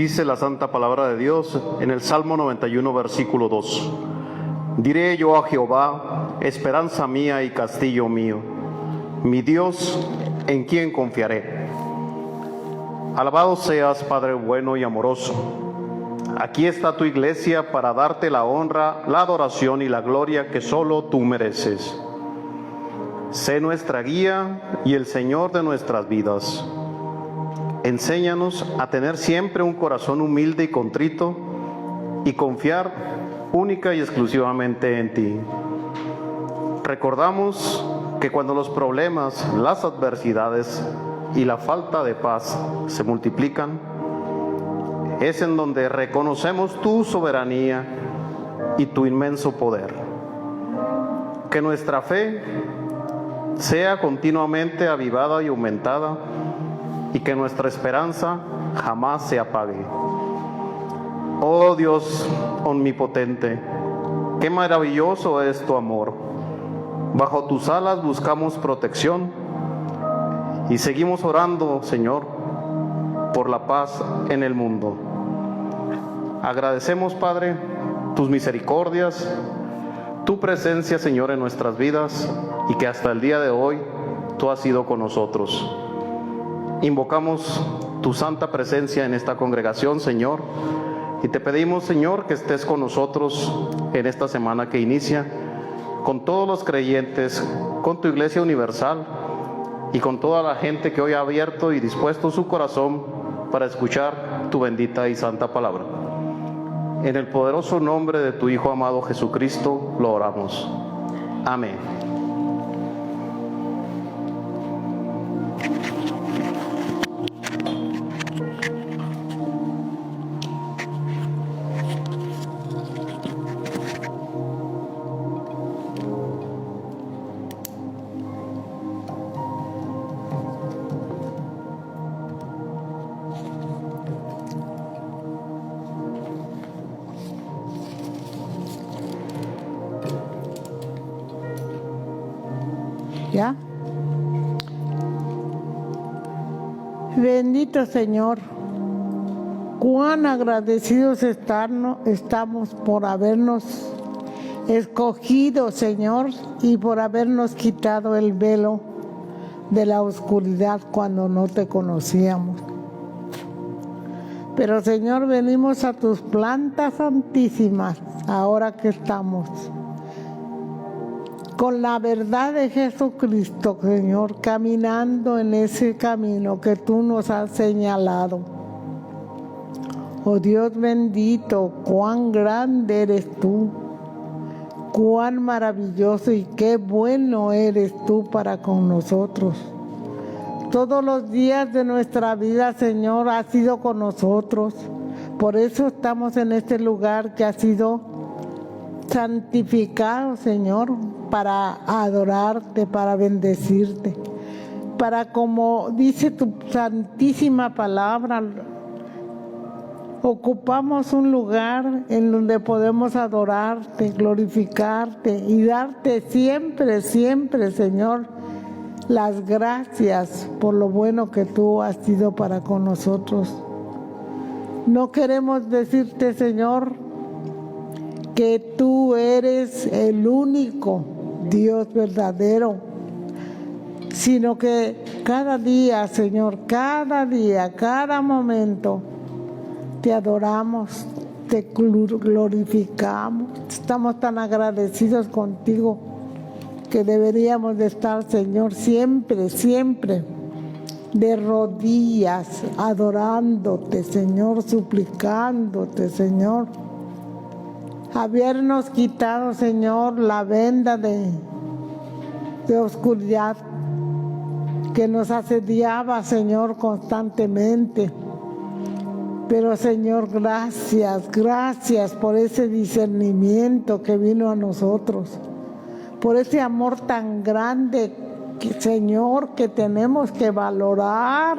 Dice la santa palabra de Dios en el Salmo 91, versículo 2. Diré yo a Jehová, esperanza mía y castillo mío, mi Dios, en quien confiaré. Alabado seas, Padre bueno y amoroso. Aquí está tu iglesia para darte la honra, la adoración y la gloria que solo tú mereces. Sé nuestra guía y el Señor de nuestras vidas. Enséñanos a tener siempre un corazón humilde y contrito y confiar única y exclusivamente en ti. Recordamos que cuando los problemas, las adversidades y la falta de paz se multiplican, es en donde reconocemos tu soberanía y tu inmenso poder. Que nuestra fe sea continuamente avivada y aumentada y que nuestra esperanza jamás se apague. Oh Dios omnipotente, qué maravilloso es tu amor. Bajo tus alas buscamos protección y seguimos orando, Señor, por la paz en el mundo. Agradecemos, Padre, tus misericordias, tu presencia, Señor, en nuestras vidas y que hasta el día de hoy tú has sido con nosotros. Invocamos tu santa presencia en esta congregación, Señor, y te pedimos, Señor, que estés con nosotros en esta semana que inicia, con todos los creyentes, con tu Iglesia Universal y con toda la gente que hoy ha abierto y dispuesto su corazón para escuchar tu bendita y santa palabra. En el poderoso nombre de tu Hijo amado Jesucristo lo oramos. Amén. ¿Ya? Bendito Señor, cuán agradecidos estamos por habernos escogido, Señor, y por habernos quitado el velo de la oscuridad cuando no te conocíamos. Pero, Señor, venimos a tus plantas santísimas ahora que estamos con la verdad de Jesucristo, Señor, caminando en ese camino que tú nos has señalado. Oh Dios bendito, cuán grande eres tú, cuán maravilloso y qué bueno eres tú para con nosotros. Todos los días de nuestra vida, Señor, has sido con nosotros. Por eso estamos en este lugar que ha sido santificado, Señor, para adorarte, para bendecirte, para, como dice tu santísima palabra, ocupamos un lugar en donde podemos adorarte, glorificarte y darte siempre, siempre, Señor, las gracias por lo bueno que tú has sido para con nosotros. No queremos decirte, Señor, que tú eres el único Dios verdadero, sino que cada día, Señor, cada día, cada momento, te adoramos, te glorificamos. Estamos tan agradecidos contigo que deberíamos de estar, Señor, siempre, siempre de rodillas, adorándote, Señor, suplicándote, Señor. Habernos quitado, Señor, la venda de oscuridad que nos asediaba, Señor, constantemente. Pero, Señor, gracias, gracias por ese discernimiento que vino a nosotros, por ese amor tan grande, Señor, que tenemos que valorar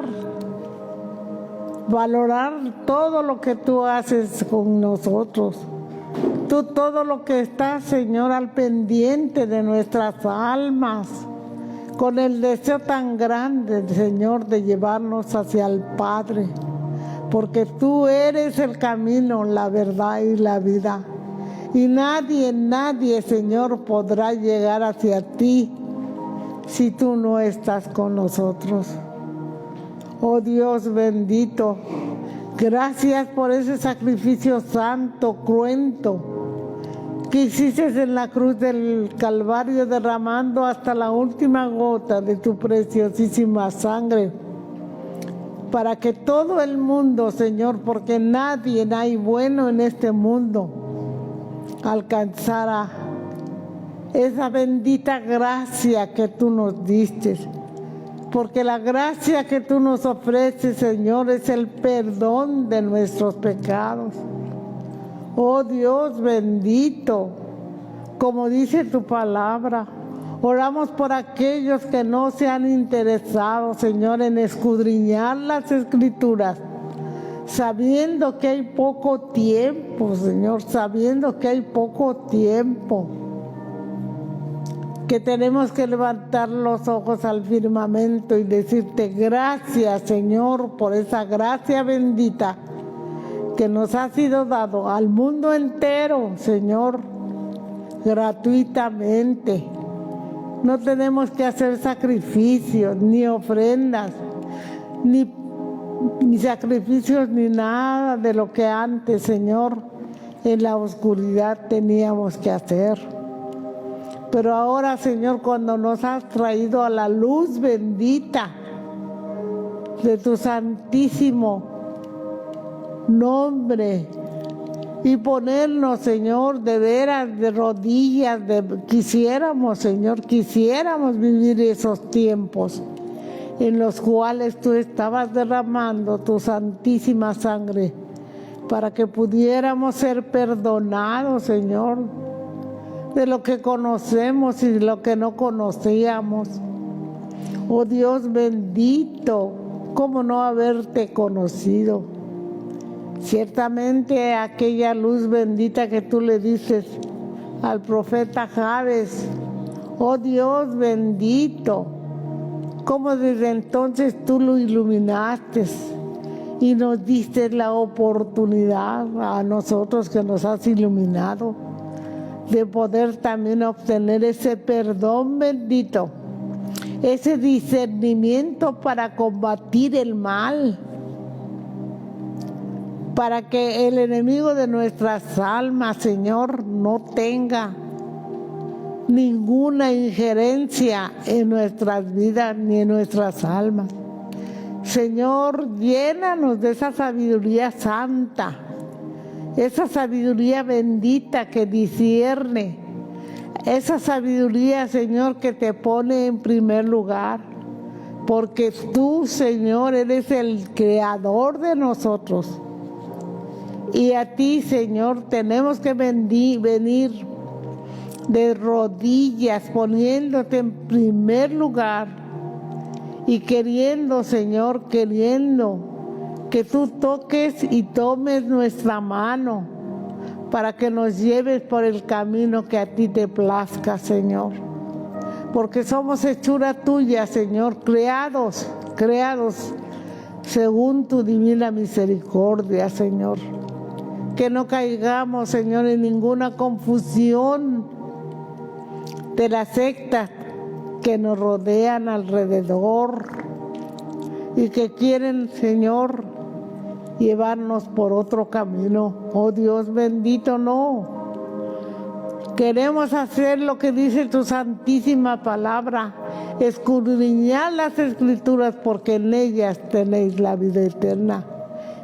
todo lo que tú haces con nosotros. Tú todo lo que estás, Señor, al pendiente de nuestras almas, con el deseo tan grande, Señor, de llevarnos hacia el Padre, porque tú eres el camino, la verdad y la vida. Y nadie, Señor, podrá llegar hacia ti si tú no estás con nosotros. Oh Dios bendito, gracias por ese sacrificio santo, cruento, que hiciste en la cruz del Calvario, derramando hasta la última gota de tu preciosísima sangre, para que todo el mundo, Señor, porque nadie hay bueno en este mundo, alcanzara esa bendita gracia que tú nos diste. Porque la gracia que tú nos ofreces, Señor, es el perdón de nuestros pecados. Oh Dios bendito, como dice tu palabra, oramos por aquellos que no se han interesado, Señor, en escudriñar las Escrituras, sabiendo que hay poco tiempo, Señor, sabiendo que hay poco tiempo, que tenemos que levantar los ojos al firmamento y decirte gracias, Señor, por esa gracia bendita que nos ha sido dado al mundo entero, Señor, gratuitamente. No tenemos que hacer sacrificios, ni ofrendas, ni sacrificios, ni nada de lo que antes, Señor, en la oscuridad teníamos que hacer. Pero ahora, Señor, cuando nos has traído a la luz bendita de tu santísimo nombre y ponernos, Señor, de veras, de rodillas, quisiéramos, Señor, quisiéramos vivir esos tiempos en los cuales tú estabas derramando tu santísima sangre para que pudiéramos ser perdonados, Señor, de lo que conocemos y de lo que no conocíamos. Oh Dios bendito, ¿cómo no haberte conocido? Ciertamente aquella luz bendita que tú le dices al profeta Jabes, oh Dios bendito, cómo desde entonces tú lo iluminaste y nos diste la oportunidad a nosotros que nos has iluminado de poder también obtener ese perdón bendito, ese discernimiento para combatir el mal, para que el enemigo de nuestras almas, Señor, no tenga ninguna injerencia en nuestras vidas ni en nuestras almas. Señor, llénanos de esa sabiduría santa, esa sabiduría bendita que discierne, esa sabiduría, Señor, que te pone en primer lugar, porque tú, Señor, eres el creador de nosotros. Y a ti, Señor, tenemos que venir de rodillas, poniéndote en primer lugar y queriendo, Señor, queriendo que tú toques y tomes nuestra mano para que nos lleves por el camino que a ti te plazca, Señor. Porque somos hechura tuya, Señor, creados según tu divina misericordia, Señor. Que no caigamos, Señor, en ninguna confusión de las sectas que nos rodean alrededor y que quieren, Señor, llevarnos por otro camino. Oh Dios bendito, no. Queremos hacer lo que dice tu santísima palabra, escudriñar las Escrituras porque en ellas tenéis la vida eterna.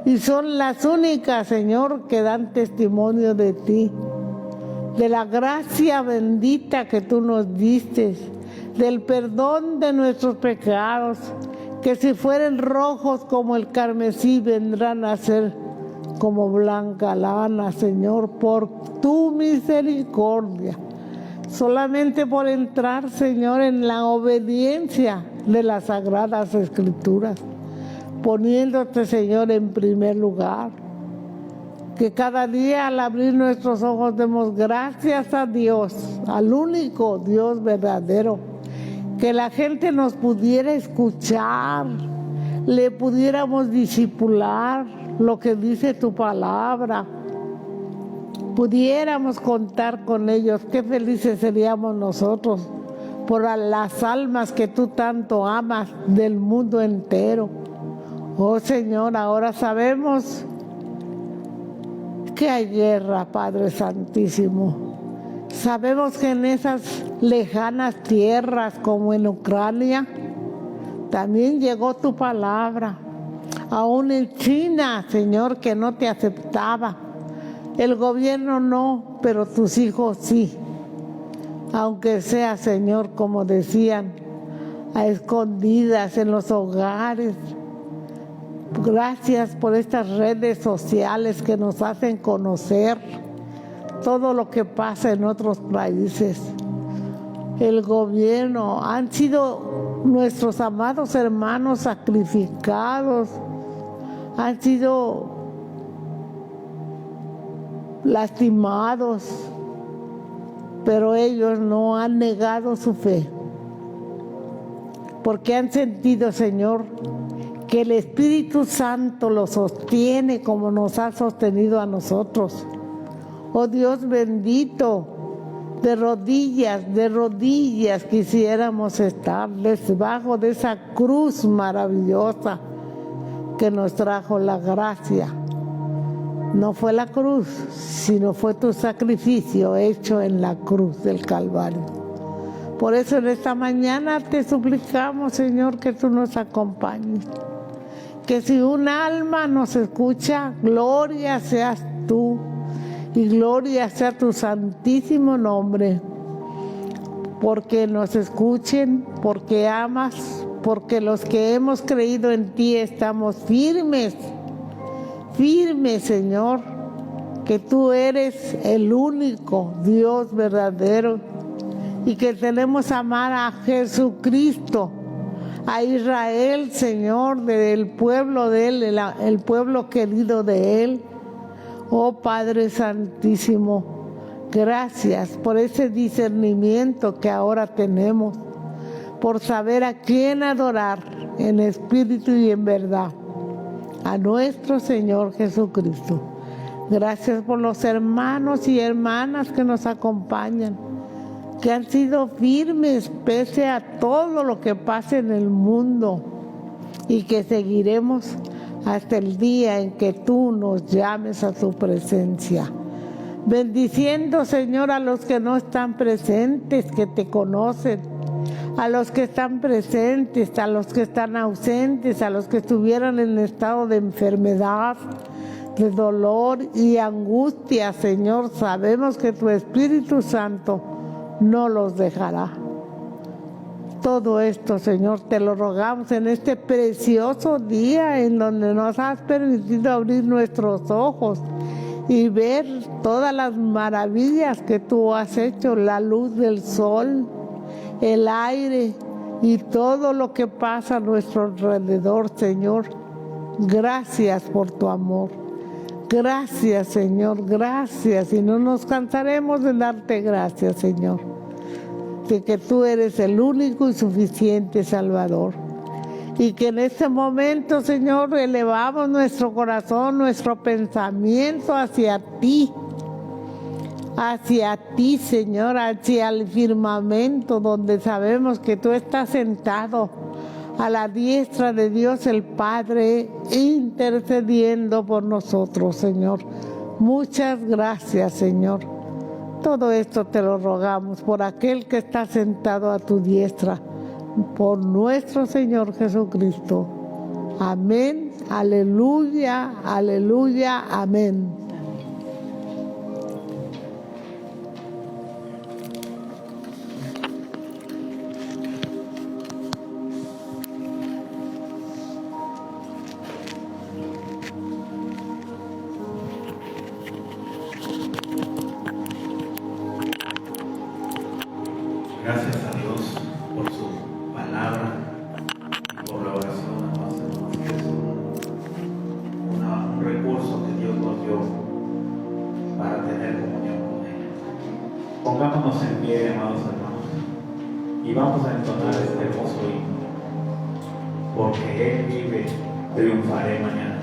Y son las únicas, Señor, que dan testimonio de ti, de la gracia bendita que tú nos diste, del perdón de nuestros pecados, que si fueren rojos como el carmesí vendrán a ser como blanca lana, Señor, por tu misericordia. Solamente por entrar, Señor, en la obediencia de las Sagradas Escrituras, poniéndote, Señor, en primer lugar. Que cada día al abrir nuestros ojos demos gracias a Dios, al único Dios verdadero. Que la gente nos pudiera escuchar, le pudiéramos discipular, lo que dice tu palabra, pudiéramos contar con ellos, qué felices seríamos nosotros por las almas que tú tanto amas del mundo entero. Oh Señor, ahora sabemos que hay guerra, Padre Santísimo. Sabemos que en esas lejanas tierras como en Ucrania también llegó tu palabra. Aún en China, Señor, que no te aceptaba. El gobierno no, pero tus hijos sí. Aunque sea, Señor, como decían, a escondidas en los hogares. Gracias por estas redes sociales que nos hacen conocer todo lo que pasa en otros países. El gobierno, han sido nuestros amados hermanos sacrificados, han sido lastimados, pero ellos no han negado su fe, porque han sentido, Señor, que el Espíritu Santo los sostiene como nos ha sostenido a nosotros. Oh Dios bendito, de rodillas quisiéramos estar debajo de esa cruz maravillosa que nos trajo la gracia. No fue la cruz, sino fue tu sacrificio hecho en la cruz del Calvario. Por eso en esta mañana te suplicamos, Señor, que tú nos acompañes. Que si un alma nos escucha, gloria seas tú y gloria sea tu santísimo nombre. Porque nos escuchen, porque amas, porque los que hemos creído en ti estamos firmes, Señor, que tú eres el único Dios verdadero y que tenemos amar a Jesucristo, a Israel, Señor, del pueblo de Él, el pueblo querido de Él. Oh Padre Santísimo, gracias por ese discernimiento que ahora tenemos, por saber a quién adorar en espíritu y en verdad, a nuestro Señor Jesucristo. Gracias por los hermanos y hermanas que nos acompañan, que han sido firmes pese a todo lo que pasa en el mundo y que seguiremos hasta el día en que tú nos llames a tu presencia. Bendiciendo, Señor, a los que no están presentes, que te conocen, a los que están presentes, a los que están ausentes, a los que estuvieran en estado de enfermedad, de dolor y angustia, Señor. Sabemos que tu Espíritu Santo no los dejará. Todo esto, Señor, te lo rogamos en este precioso día en donde nos has permitido abrir nuestros ojos y ver todas las maravillas que tú has hecho, la luz del sol, el aire y todo lo que pasa a nuestro alrededor, Señor. Gracias por tu amor. Gracias, Señor, gracias. Y no nos cansaremos de darte gracias, Señor, de que tú eres el único y suficiente Salvador. Y que en este momento, Señor, elevamos nuestro corazón, nuestro pensamiento hacia ti, Señor, hacia el firmamento donde sabemos que tú estás sentado a la diestra de Dios el Padre, intercediendo por nosotros, Señor. Muchas gracias, Señor. Todo esto te lo rogamos por aquel que está sentado a tu diestra, por nuestro Señor Jesucristo. Amén, aleluya, aleluya, amén. Gracias a Dios por su palabra y por la oración. Entonces, es un recurso que Dios nos dio para tener comunión con Él. Pongámonos en pie, amados hermanos, y vamos a entonar este hermoso himno. Porque Él vive, triunfaré mañana.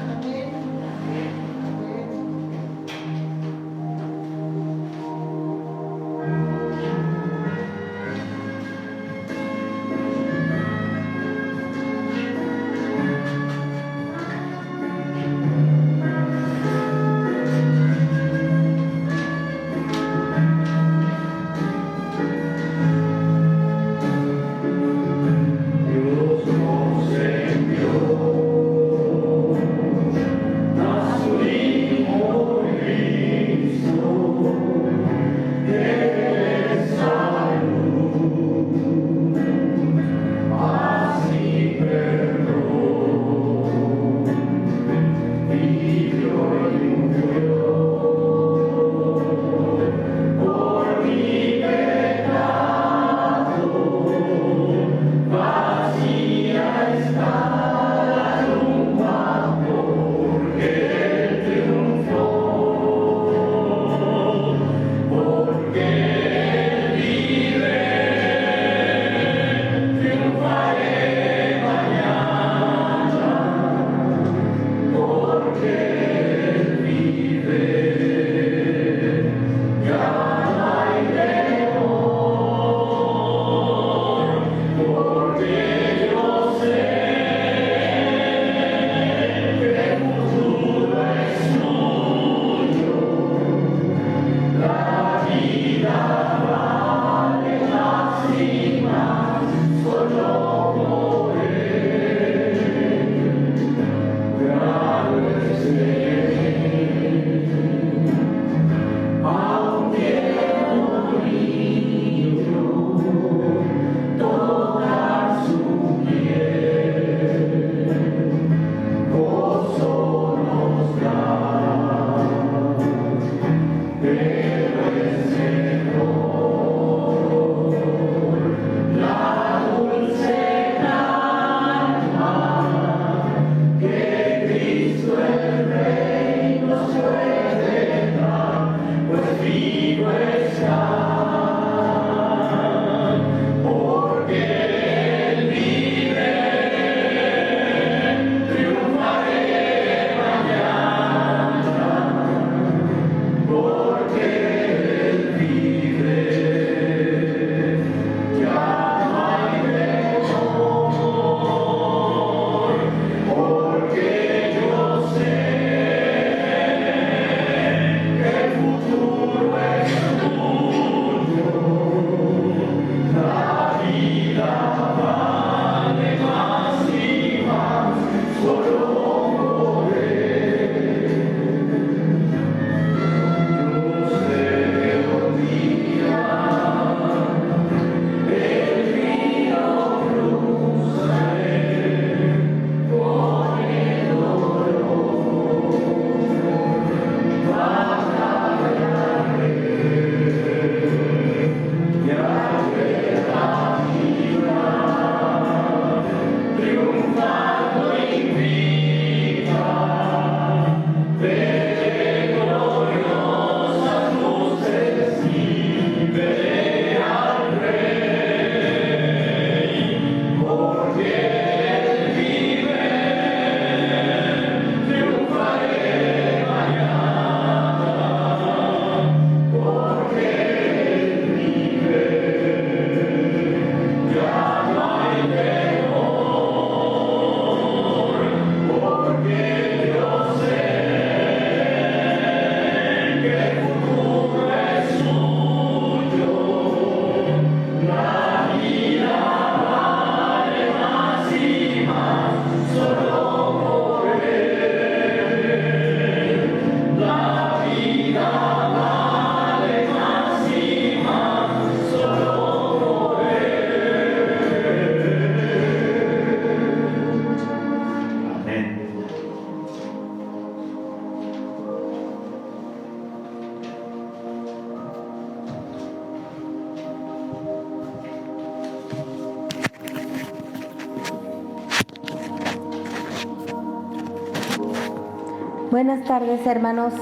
Buenas tardes, hermanos.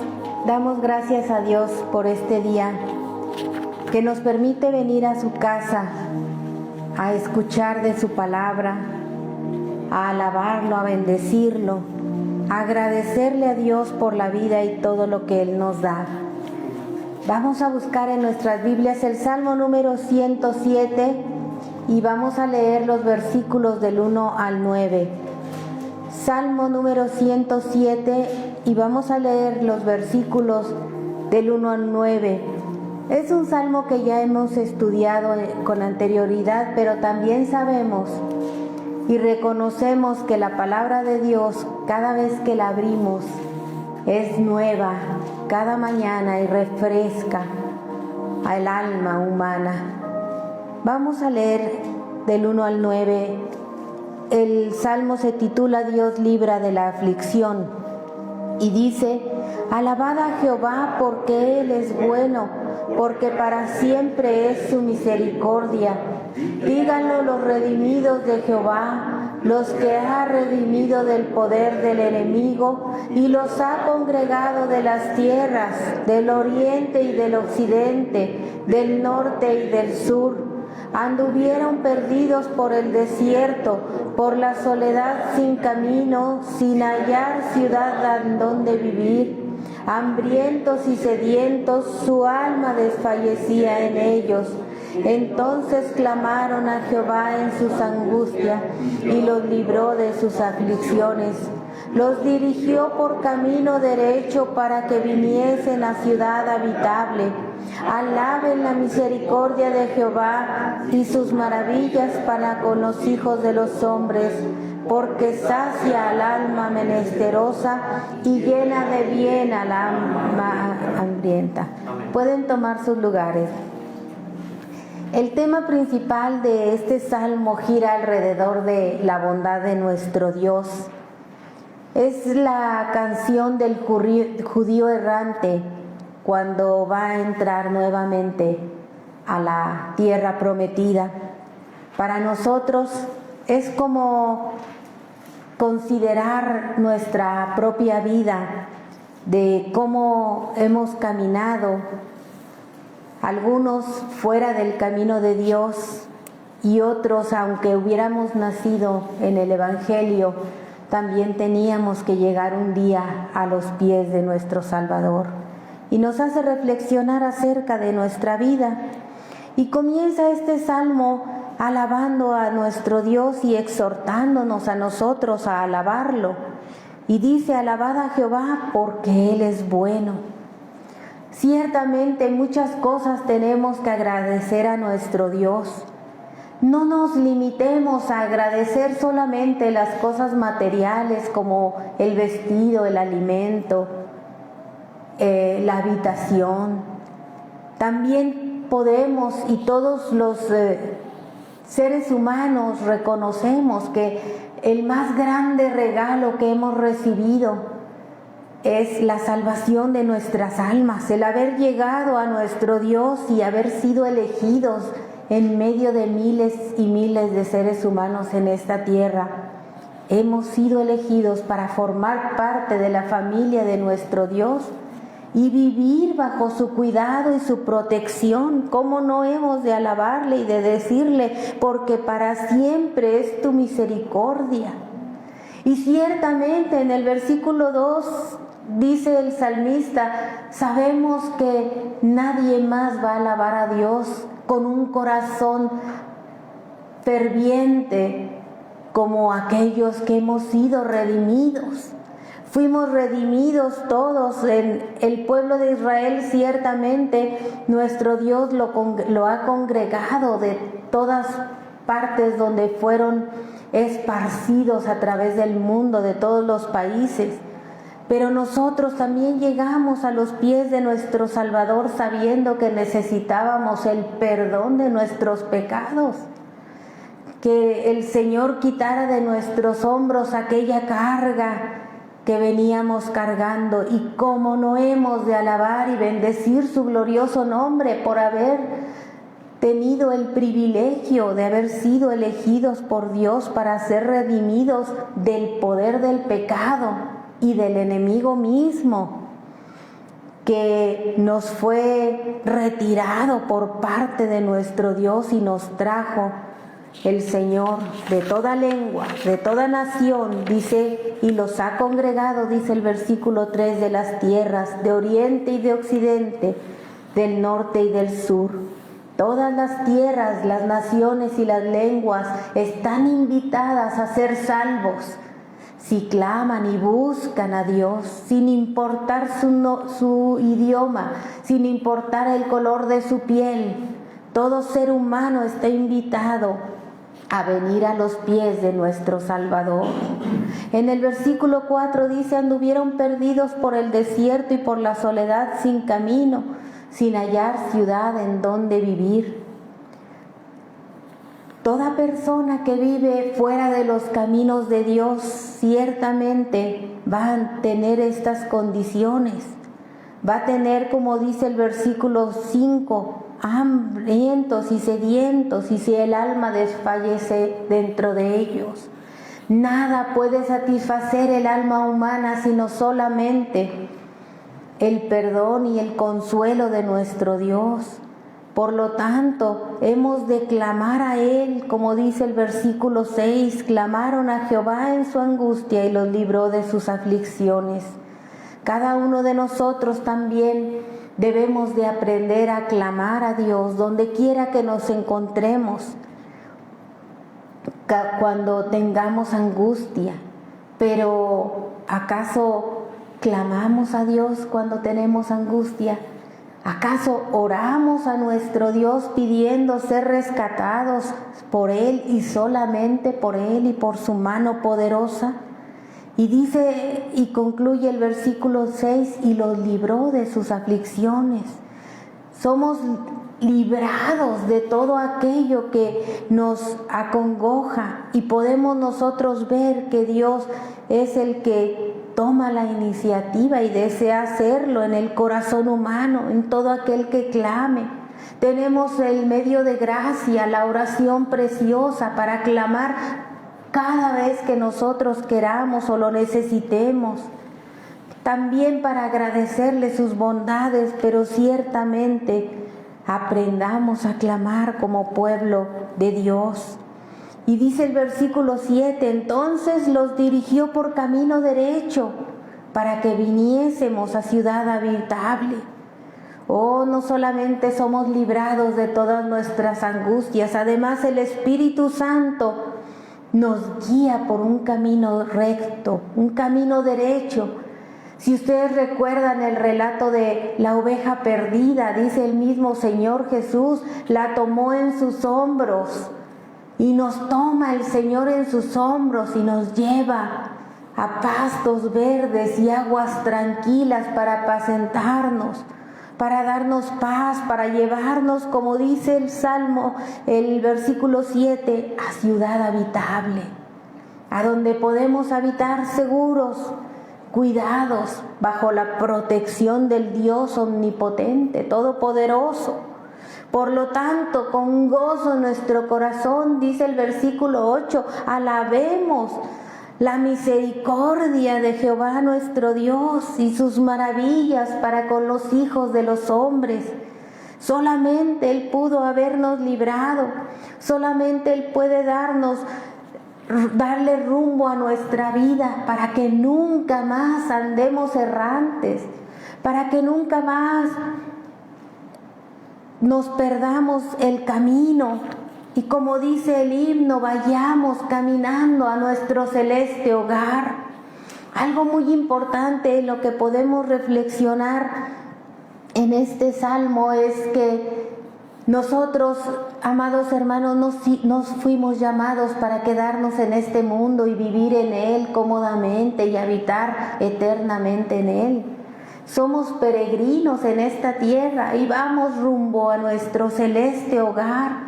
Damos gracias a Dios por este día que nos permite venir a su casa a escuchar de su palabra, a alabarlo, a bendecirlo, a agradecerle a Dios por la vida y todo lo que Él nos da. Vamos a buscar en nuestras Biblias el Salmo número 107 y vamos a leer los versículos del 1 al 9. Salmo número 107 y vamos a leer los versículos del 1 al 9. Es un salmo que ya hemos estudiado con anterioridad, pero también sabemos y reconocemos que la palabra de Dios, cada vez que la abrimos, es nueva cada mañana y refresca al alma humana. Vamos a leer del 1 al 9. El salmo se titula Dios libra de la aflicción y dice: alabad a Jehová porque Él es bueno, porque para siempre es su misericordia. Díganlo los redimidos de Jehová, los que ha redimido del poder del enemigo y los ha congregado de las tierras, del oriente y del occidente, del norte y del sur. Anduvieron perdidos por el desierto, por la soledad sin camino, sin hallar ciudad en donde vivir. Hambrientos y sedientos, su alma desfallecía en ellos. Entonces clamaron a Jehová en sus angustias y los libró de sus aflicciones. Los dirigió por camino derecho para que viniesen a ciudad habitable. Alaben la misericordia de Jehová y sus maravillas para con los hijos de los hombres, porque sacia al alma menesterosa y llena de bien al alma hambrienta. Pueden tomar sus lugares. El tema principal de este salmo gira alrededor de la bondad de nuestro Dios. Es la canción del judío errante cuando va a entrar nuevamente a la tierra prometida. Para nosotros es como considerar nuestra propia vida, de cómo hemos caminado, algunos fuera del camino de Dios y otros, aunque hubiéramos nacido en el Evangelio, también teníamos que llegar un día a los pies de nuestro Salvador. Y nos hace reflexionar acerca de nuestra vida. Y comienza este salmo alabando a nuestro Dios y exhortándonos a nosotros a alabarlo. Y dice: alabad a Jehová porque Él es bueno. Ciertamente muchas cosas tenemos que agradecer a nuestro Dios. No nos limitemos a agradecer solamente las cosas materiales como el vestido, el alimento, la habitación. También podemos, y todos los seres humanos reconocemos que el más grande regalo que hemos recibido es la salvación de nuestras almas, el haber llegado a nuestro Dios y haber sido elegidos en medio de miles y miles de seres humanos en esta tierra. Hemos sido elegidos para formar parte de la familia de nuestro Dios y vivir bajo su cuidado y su protección. ¿Cómo no hemos de alabarle y de decirle: porque para siempre es tu misericordia? Y ciertamente en el versículo 2 dice el salmista: sabemos que nadie más va a alabar a Dios con un corazón ferviente como aquellos que hemos sido redimidos. Fuimos redimidos todos en el pueblo de Israel. Ciertamente nuestro Dios lo ha congregado de todas partes donde fueron esparcidos a través del mundo, de todos los países. Pero nosotros también llegamos a los pies de nuestro Salvador sabiendo que necesitábamos el perdón de nuestros pecados. Que el Señor quitara de nuestros hombros aquella carga que veníamos cargando. Y cómo no hemos de alabar y bendecir su glorioso nombre por haber tenido el privilegio de haber sido elegidos por Dios para ser redimidos del poder del pecado. y del enemigo mismo que nos fue retirado por parte de nuestro Dios y nos trajo el Señor de toda lengua, de toda nación, dice, y los ha congregado, dice el versículo 3, de las tierras, de oriente y de occidente, del norte y del sur. Todas las tierras, las naciones y las lenguas están invitadas a ser salvos si claman y buscan a Dios, sin importar su idioma, sin importar el color de su piel. Todo ser humano está invitado a venir a los pies de nuestro Salvador. En el versículo 4 dice: anduvieron perdidos por el desierto y por la soledad sin camino, sin hallar ciudad en donde vivir. Toda persona que vive fuera de los caminos de Dios ciertamente va a tener estas condiciones. Va a tener, como dice el versículo 5, hambrientos y sedientos, y si el alma desfallece dentro de ellos. Nada puede satisfacer el alma humana sino solamente el perdón y el consuelo de nuestro Dios. Por lo tanto, hemos de clamar a Él, como dice el versículo 6, clamaron a Jehová en su angustia y los libró de sus aflicciones. Cada uno de nosotros también debemos de aprender a clamar a Dios donde quiera que nos encontremos, cuando tengamos angustia. Pero ¿acaso clamamos a Dios cuando tenemos angustia? ¿Acaso oramos a nuestro Dios pidiendo ser rescatados por Él y solamente por Él y por su mano poderosa? Y dice y concluye el versículo 6, y los libró de sus aflicciones. Somos librados de todo aquello que nos acongoja y podemos nosotros ver que Dios es el que toma la iniciativa y desea hacerlo en el corazón humano, en todo aquel que clame. Tenemos el medio de gracia, la oración preciosa para clamar cada vez que nosotros queramos o lo necesitemos. También para agradecerle sus bondades, pero ciertamente aprendamos a clamar como pueblo de Dios. Y dice el versículo 7, entonces los dirigió por camino derecho para que viniésemos a ciudad habitable. Oh, no solamente somos librados de todas nuestras angustias, además el Espíritu Santo nos guía por un camino recto, un camino derecho. Si ustedes recuerdan el relato de la oveja perdida, dice el mismo Señor Jesús, la tomó en sus hombros. Y nos toma el Señor en sus hombros y nos lleva a pastos verdes y aguas tranquilas para apacentarnos, para darnos paz, para llevarnos, como dice el Salmo, el versículo 7, a ciudad habitable, a donde podemos habitar seguros, cuidados, bajo la protección del Dios omnipotente, todopoderoso. Por lo tanto, con gozo en nuestro corazón, dice el versículo 8, alabemos la misericordia de Jehová nuestro Dios y sus maravillas para con los hijos de los hombres. Solamente Él pudo habernos librado, solamente Él puede darle rumbo a nuestra vida para que nunca más andemos errantes, para que nunca más nos perdamos el camino y, como dice el himno, vayamos caminando a nuestro celeste hogar. Algo muy importante en lo que podemos reflexionar en este salmo es que nosotros, amados hermanos, nos fuimos llamados para quedarnos en este mundo y vivir en él cómodamente y habitar eternamente en él. Somos peregrinos en esta tierra y vamos rumbo a nuestro celeste hogar.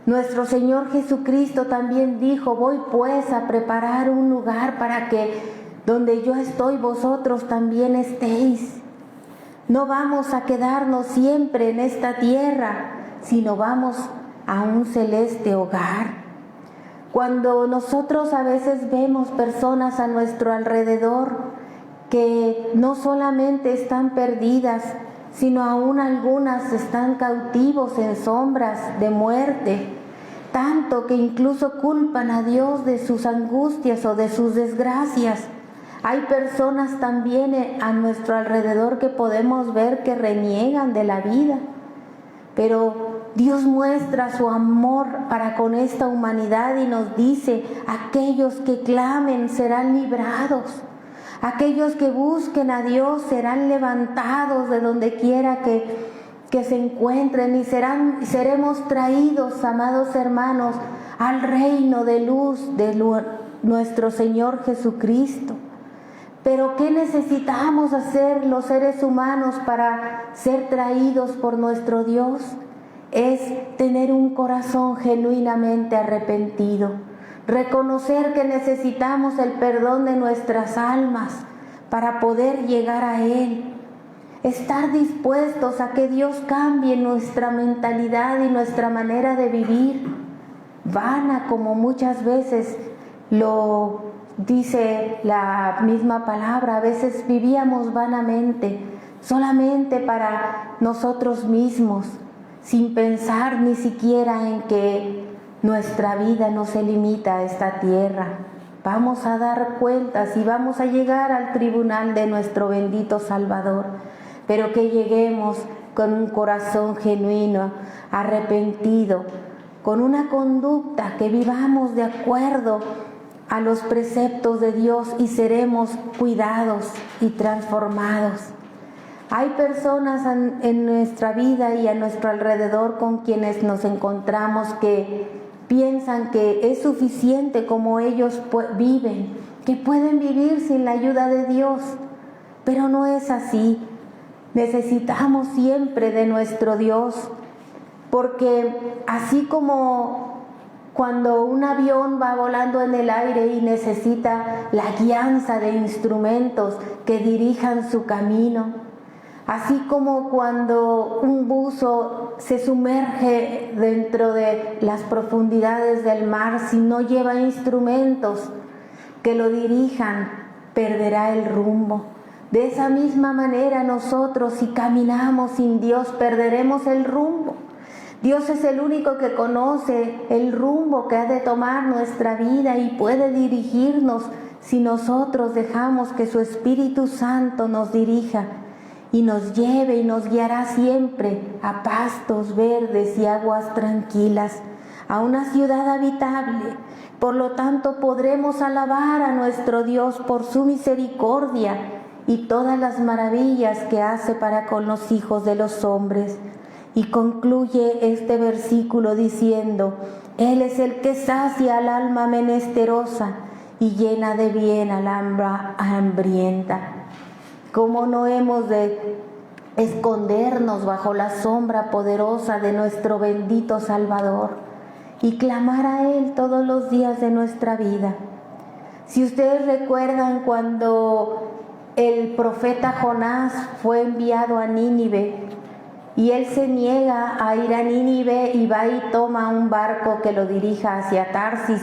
Nuestro Señor Jesucristo también dijo: voy pues a preparar un lugar para que donde yo estoy vosotros también estéis. No vamos a quedarnos siempre en esta tierra, sino vamos a un celeste hogar. Cuando nosotros a veces vemos personas a nuestro alrededor que no solamente están perdidas, sino aún algunas están cautivos en sombras de muerte, tanto que incluso culpan a Dios de sus angustias o de sus desgracias. Hay personas también a nuestro alrededor que podemos ver que reniegan de la vida, pero Dios muestra su amor para con esta humanidad y nos dice: aquellos que clamen serán librados, aquellos que busquen a Dios serán levantados de donde quiera que se encuentren, y seremos traídos, amados hermanos, al reino de luz de nuestro Señor Jesucristo. Pero ¿qué necesitamos hacer los seres humanos para ser traídos por nuestro Dios? Es tener un corazón genuinamente arrepentido, reconocer que necesitamos el perdón de nuestras almas para poder llegar a Él, estar dispuestos a que Dios cambie nuestra mentalidad y nuestra manera de vivir, vana como muchas veces lo dice la misma palabra. A veces vivíamos vanamente, solamente para nosotros mismos, sin pensar ni siquiera en que nuestra vida no se limita a esta tierra. Vamos a dar cuentas y vamos a llegar al tribunal de nuestro bendito Salvador, pero que lleguemos con un corazón genuino, arrepentido, con una conducta, que vivamos de acuerdo a los preceptos de Dios y seremos cuidados y transformados. Hay personas en nuestra vida y a nuestro alrededor con quienes nos encontramos que piensan que es suficiente como ellos viven, que pueden vivir sin la ayuda de Dios, pero no es así. Necesitamos siempre de nuestro Dios, porque así como cuando un avión va volando en el aire y necesita la guianza de instrumentos que dirijan su camino, así como cuando un buzo se sumerge dentro de las profundidades del mar, si no lleva instrumentos que lo dirijan, perderá el rumbo. De esa misma manera nosotros, si caminamos sin Dios, perderemos el rumbo. Dios es el único que conoce el rumbo que ha de tomar nuestra vida y puede dirigirnos si nosotros dejamos que su Espíritu Santo nos dirija y nos lleve y nos guiará siempre a pastos verdes y aguas tranquilas, a una ciudad habitable. Por lo tanto, podremos alabar a nuestro Dios por su misericordia y todas las maravillas que hace para con los hijos de los hombres. Y concluye este versículo diciendo: Él es el que sacia al alma menesterosa y llena de bien al alma hambrienta. ¿Cómo no hemos de escondernos bajo la sombra poderosa de nuestro bendito Salvador y clamar a Él todos los días de nuestra vida? Si ustedes recuerdan cuando el profeta Jonás fue enviado a Nínive, y él se niega a ir a Nínive y va y toma un barco que lo dirija hacia Tarsis,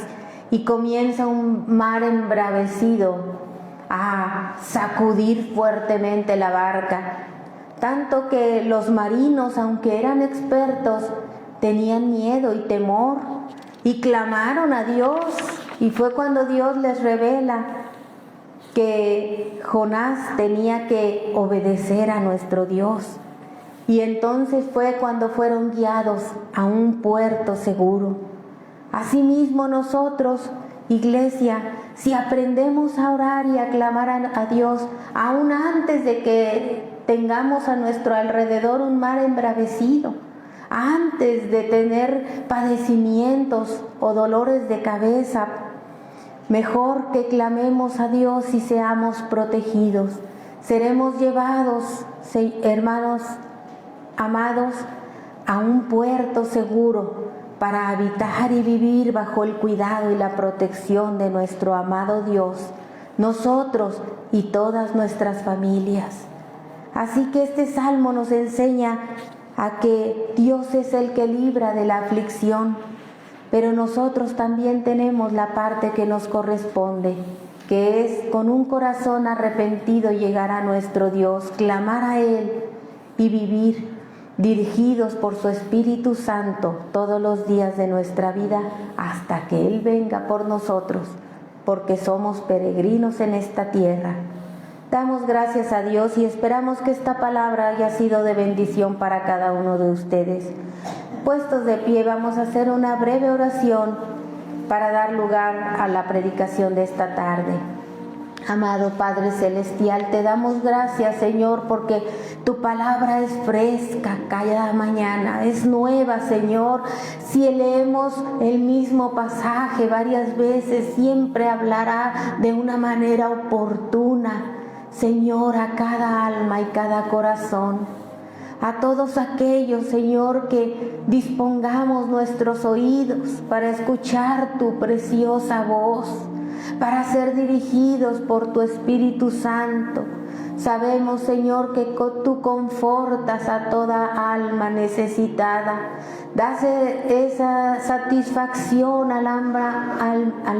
y comienza un mar embravecido a sacudir fuertemente la barca, tanto que los marinos, aunque eran expertos, tenían miedo y temor y clamaron a Dios, y fue cuando Dios les revela que Jonás tenía que obedecer a nuestro Dios. Y entonces fue cuando fueron guiados a un puerto seguro. Asimismo nosotros, iglesia, si aprendemos a orar y a clamar a Dios, aún antes de que tengamos a nuestro alrededor un mar embravecido, antes de tener padecimientos o dolores de cabeza, mejor que clamemos a Dios y seamos protegidos. Seremos llevados, hermanos amados, a un puerto seguro para habitar y vivir bajo el cuidado y la protección de nuestro amado Dios, nosotros y todas nuestras familias. Así que este salmo nos enseña a que Dios es el que libra de la aflicción, pero nosotros también tenemos la parte que nos corresponde, que es con un corazón arrepentido llegar a nuestro Dios, clamar a Él y vivir dirigidos por su Espíritu Santo todos los días de nuestra vida hasta que Él venga por nosotros, porque somos peregrinos en esta tierra. Damos gracias a Dios y esperamos que esta palabra haya sido de bendición para cada uno de ustedes. Puestos de pie, vamos a hacer una breve oración para dar lugar a la predicación de esta tarde. Amado Padre Celestial, te damos gracias, Señor, porque tu palabra es fresca cada mañana, es nueva, Señor. Si leemos el mismo pasaje varias veces, siempre hablará de una manera oportuna, Señor, a cada alma y cada corazón. A todos aquellos, Señor, que dispongamos nuestros oídos para escuchar tu preciosa voz, para ser dirigidos por tu Espíritu Santo. Sabemos, Señor, que tú confortas a toda alma necesitada. Das esa satisfacción al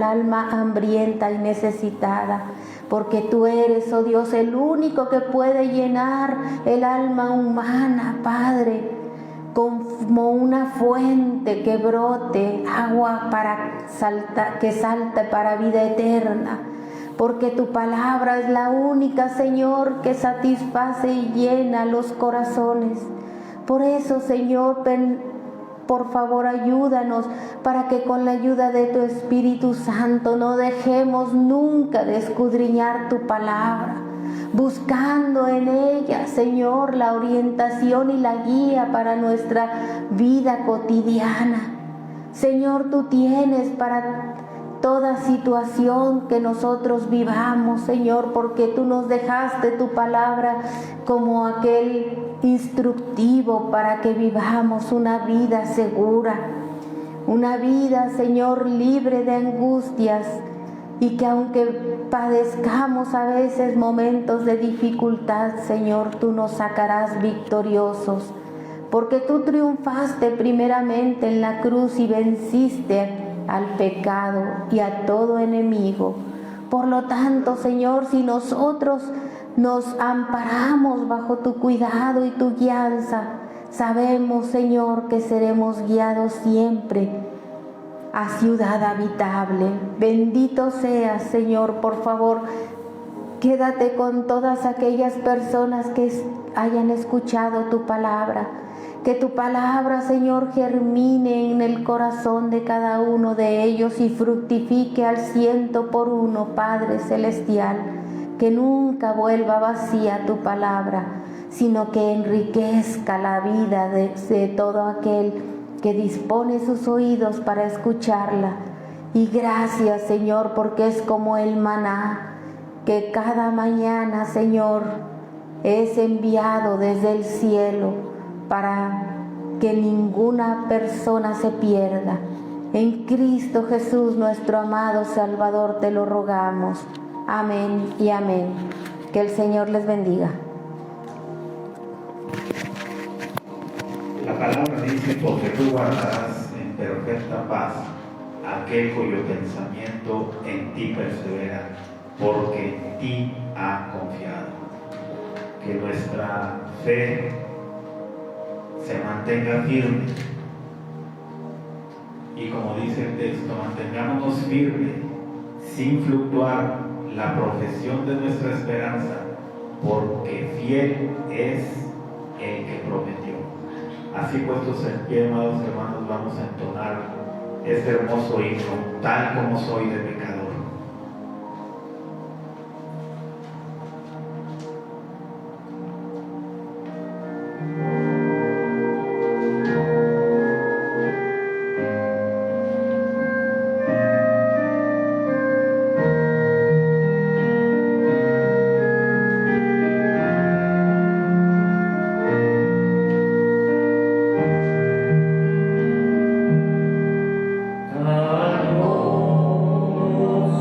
alma hambrienta y necesitada. Porque tú eres, oh Dios, el único que puede llenar el alma humana, Padre, como una fuente que brote agua que salte para vida eterna. Porque tu palabra es la única, Señor, que satisface y llena los corazones. Por eso, Señor, por favor, ayúdanos para que con la ayuda de tu Espíritu Santo no dejemos nunca de escudriñar tu palabra, buscando en ella, Señor, la orientación y la guía para nuestra vida cotidiana. Señor, tú tienes para toda situación que nosotros vivamos, Señor, porque tú nos dejaste tu palabra como aquel instructivo para que vivamos una vida segura, una vida, Señor, libre de angustias, y que aunque padezcamos a veces momentos de dificultad, Señor, tú nos sacarás victoriosos, porque tú triunfaste primeramente en la cruz y venciste al pecado y a todo enemigo. Por lo tanto, Señor, si nosotros nos amparamos bajo tu cuidado y tu guianza, sabemos, Señor, que seremos guiados siempre a ciudad habitable. Bendito seas, Señor. Por favor, quédate con todas aquellas personas que hayan escuchado tu palabra. Que tu palabra, Señor, germine en el corazón de cada uno de ellos y fructifique al 100%, Padre Celestial. Que nunca vuelva vacía tu palabra, sino que enriquezca la vida de todo aquel que dispone sus oídos para escucharla. Y gracias, Señor, porque es como el maná, que cada mañana, Señor, es enviado desde el cielo para que ninguna persona se pierda. En Cristo Jesús, nuestro amado Salvador, te lo rogamos. Amén y amén. Que el Señor les bendiga. La palabra dice, porque tú guardarás en perfecta paz aquel cuyo pensamiento en ti persevera, porque en ti ha confiado. Que nuestra fe se mantenga firme, y como dice el texto, mantengámonos firmes sin fluctuar la profesión de nuestra esperanza, porque fiel es el que prometió. Así puestos en pie, amados hermanos, vamos a entonar este hermoso himno, tal como soy de pecador. Amor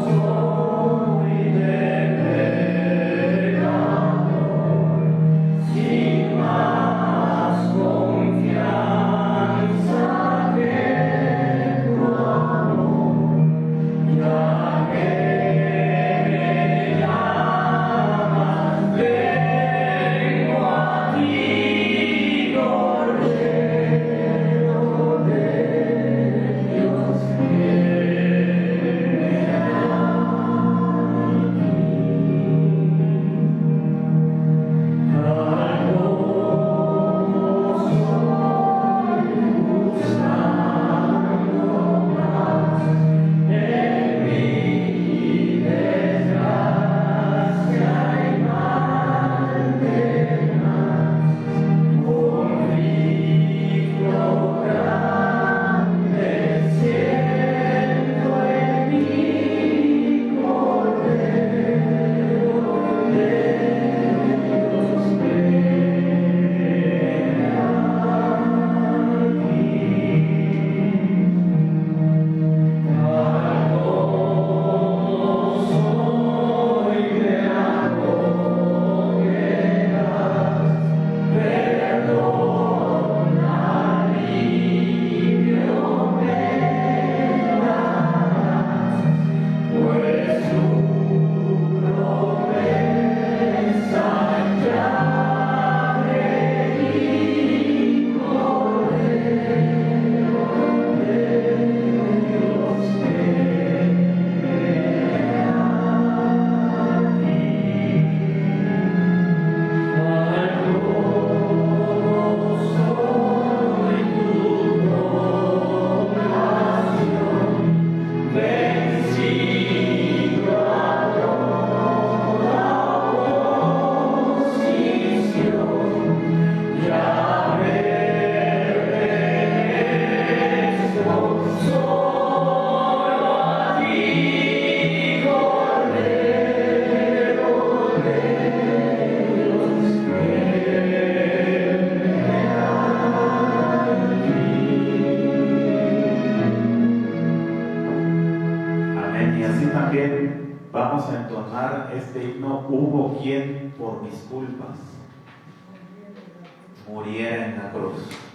entonar este himno, hubo quien por mis culpas muriera en la cruz.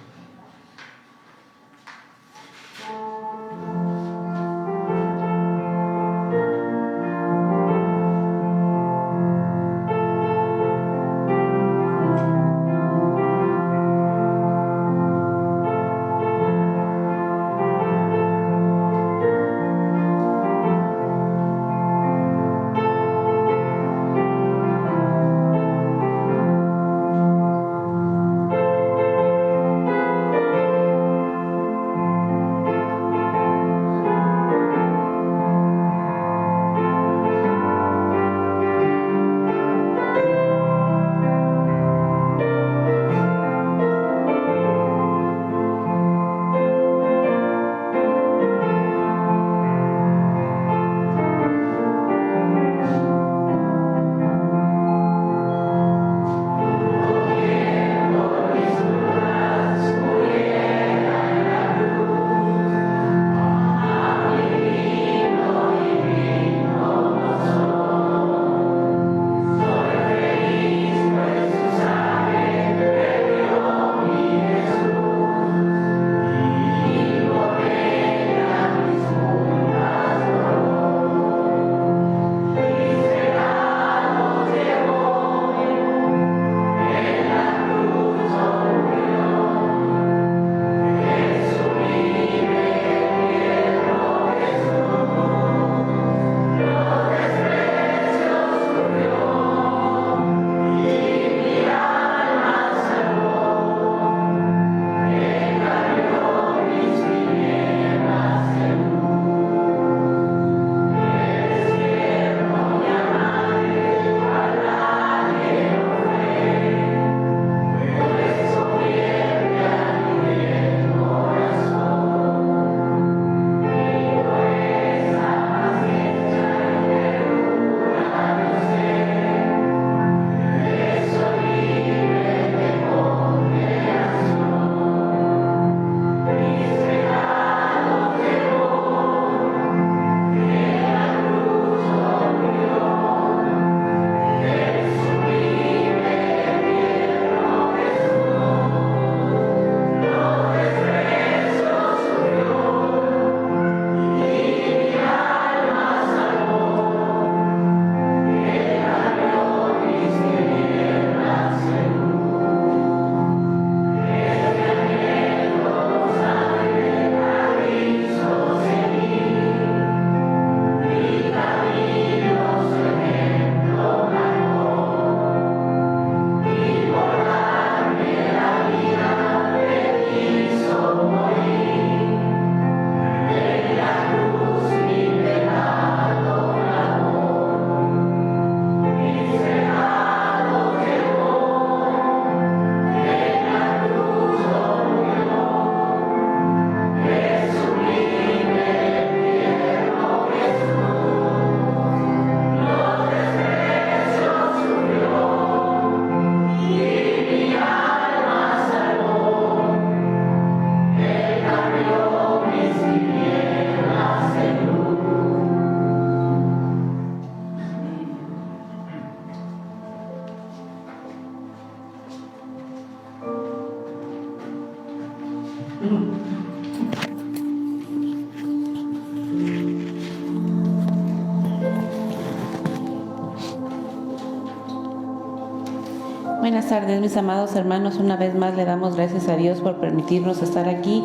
Buenas tardes, mis amados hermanos. Una vez más le damos gracias a Dios por permitirnos estar aquí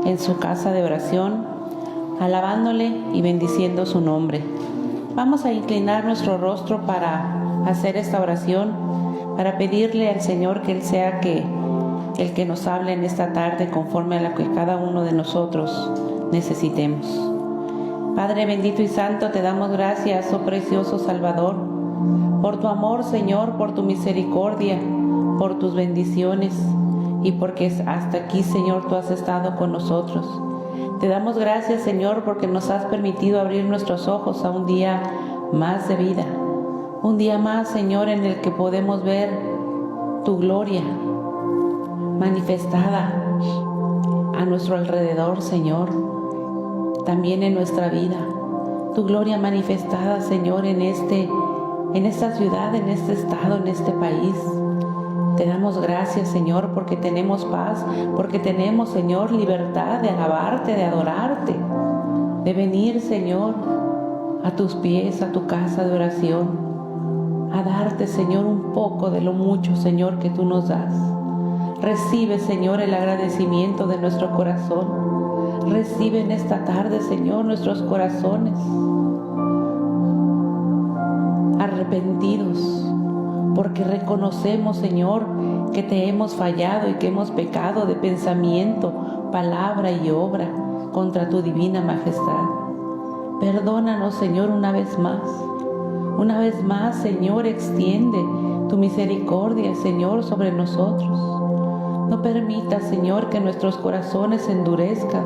en su casa de oración, alabándole y bendiciendo su nombre. Vamos a inclinar nuestro rostro para hacer esta oración, para pedirle al Señor que Él sea el que nos hable en esta tarde conforme a lo que cada uno de nosotros necesitemos. Padre bendito y santo, te damos gracias, oh precioso Salvador, por tu amor, Señor, por tu misericordia, por tus bendiciones y porque hasta aquí, Señor, tú has estado con nosotros. Te damos gracias, Señor, porque nos has permitido abrir nuestros ojos a un día más de vida. Un día más, Señor, en el que podemos ver tu gloria manifestada a nuestro alrededor, Señor, también en nuestra vida. Tu gloria manifestada, Señor, en este en esta ciudad, en este estado, en este país. Te damos gracias, Señor, porque tenemos paz, porque tenemos, Señor, libertad de alabarte, de adorarte, de venir, Señor, a tus pies, a tu casa de oración, a darte, Señor, un poco de lo mucho, Señor, que tú nos das. Recibe, Señor, el agradecimiento de nuestro corazón. Recibe en esta tarde, Señor, nuestros corazones arrepentidos, porque reconocemos, Señor, que te hemos fallado y que hemos pecado de pensamiento, palabra y obra contra tu divina majestad. Perdónanos, Señor, una vez más. Una vez más, Señor, extiende tu misericordia, Señor, sobre nosotros. No permitas, Señor, que nuestros corazones se endurezcan,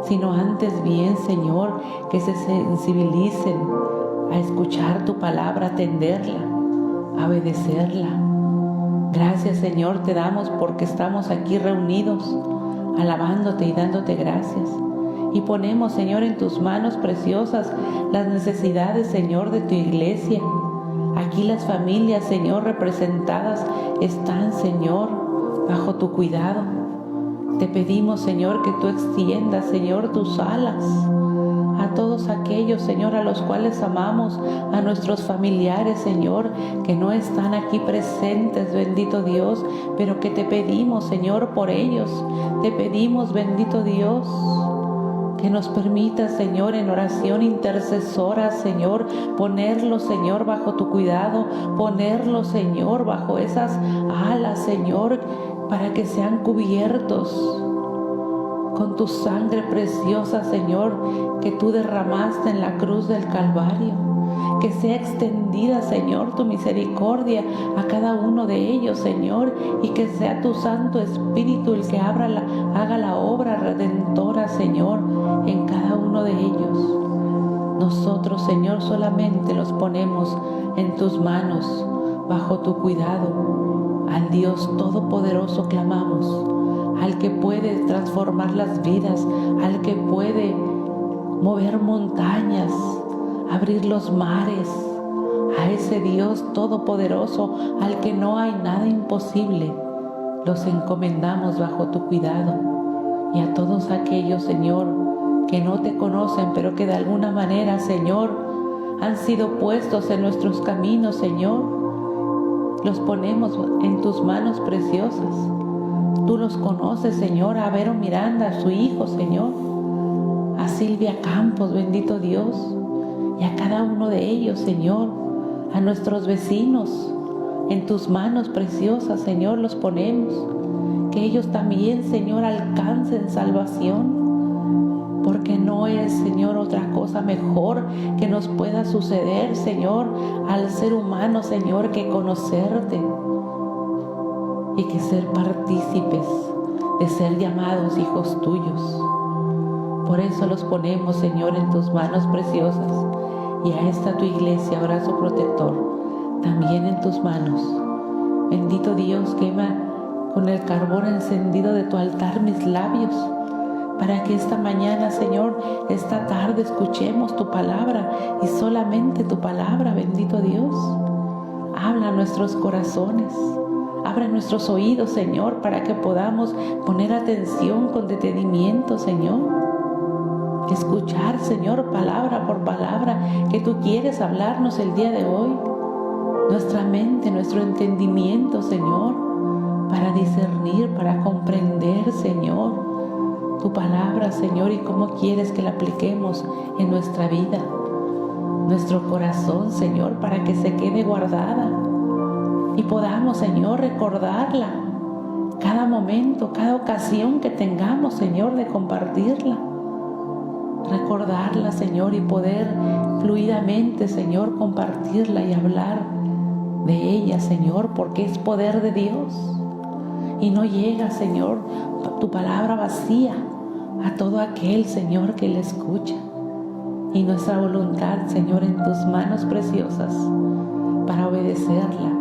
sino antes bien, Señor, que se sensibilicen a escuchar tu palabra, a atenderla, a obedecerla. Gracias, Señor, te damos porque estamos aquí reunidos, alabándote y dándote gracias. Y ponemos, Señor, en tus manos preciosas las necesidades, Señor, de tu iglesia. Aquí las familias, Señor, representadas están, Señor, bajo tu cuidado. Te pedimos, Señor, que tú extiendas, Señor, tus alas a todos aquellos, Señor, a los cuales amamos, a nuestros familiares, Señor, que no están aquí presentes, bendito Dios, pero que te pedimos, Señor, por ellos. Te pedimos, bendito Dios, que nos permitas, Señor, en oración intercesora, Señor, ponerlos, Señor, bajo tu cuidado, ponerlos, Señor, bajo esas alas, Señor, para que sean cubiertos con tu sangre preciosa, Señor, que tú derramaste en la cruz del Calvario. Que sea extendida, Señor, tu misericordia a cada uno de ellos, Señor, y que sea tu Santo Espíritu el que haga la obra redentora, Señor, en cada uno de ellos. Nosotros, Señor, solamente los ponemos en tus manos, bajo tu cuidado. Al Dios Todopoderoso clamamos, al que puede transformar las vidas, al que puede mover montañas, abrir los mares, a ese Dios Todopoderoso, al que no hay nada imposible. Los encomendamos bajo tu cuidado. Y a todos aquellos, Señor, que no te conocen, pero que de alguna manera, Señor, han sido puestos en nuestros caminos, Señor, los ponemos en tus manos preciosas. Tú los conoces, Señor, a Vero Miranda, a su hijo, Señor, a Silvia Campos, bendito Dios, y a cada uno de ellos, Señor, a nuestros vecinos, en tus manos preciosas, Señor, los ponemos. Que ellos también, Señor, alcancen salvación, porque no es, Señor, otra cosa mejor que nos pueda suceder, Señor, al ser humano, Señor, que conocerte y que ser partícipes de ser llamados hijos tuyos. Por eso los ponemos, Señor, en tus manos preciosas, y a esta tu iglesia, abrazo protector, también en tus manos. Bendito Dios, quema con el carbón encendido de tu altar mis labios, para que esta mañana, Señor, esta tarde escuchemos tu palabra y solamente tu palabra, bendito Dios. Habla a nuestros corazones, abre nuestros oídos, Señor, para que podamos poner atención con detenimiento, Señor. Escuchar, Señor, palabra por palabra que tú quieres hablarnos el día de hoy. Nuestra mente, nuestro entendimiento, Señor, para discernir, para comprender, Señor, tu palabra, Señor, y cómo quieres que la apliquemos en nuestra vida. Nuestro corazón, Señor, para que se quede guardada y podamos, Señor, recordarla cada momento, cada ocasión que tengamos, Señor, de compartirla. Recordarla, Señor, y poder fluidamente, Señor, compartirla y hablar de ella, Señor, porque es poder de Dios. Y no llega, Señor, tu palabra vacía a todo aquel, Señor, que la escucha. Y nuestra voluntad, Señor, en tus manos preciosas, para obedecerla,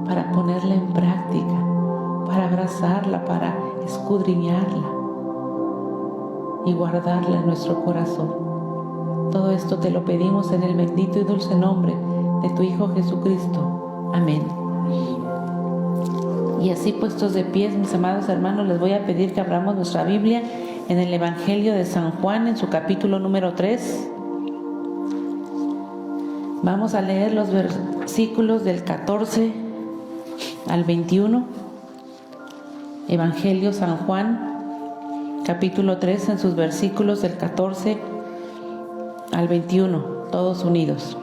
para ponerla en práctica, para abrazarla, para escudriñarla y guardarla en nuestro corazón. Todo esto te lo pedimos en el bendito y dulce nombre de tu Hijo Jesucristo. Amén. Y así puestos de pies, mis amados hermanos, les voy a pedir que abramos nuestra Biblia en el Evangelio de San Juan, en su capítulo número 3. Vamos a leer los versículos del 14 al 21. Evangelio San Juan, capítulo 3, en sus versículos del 14 al 21, todos unidos.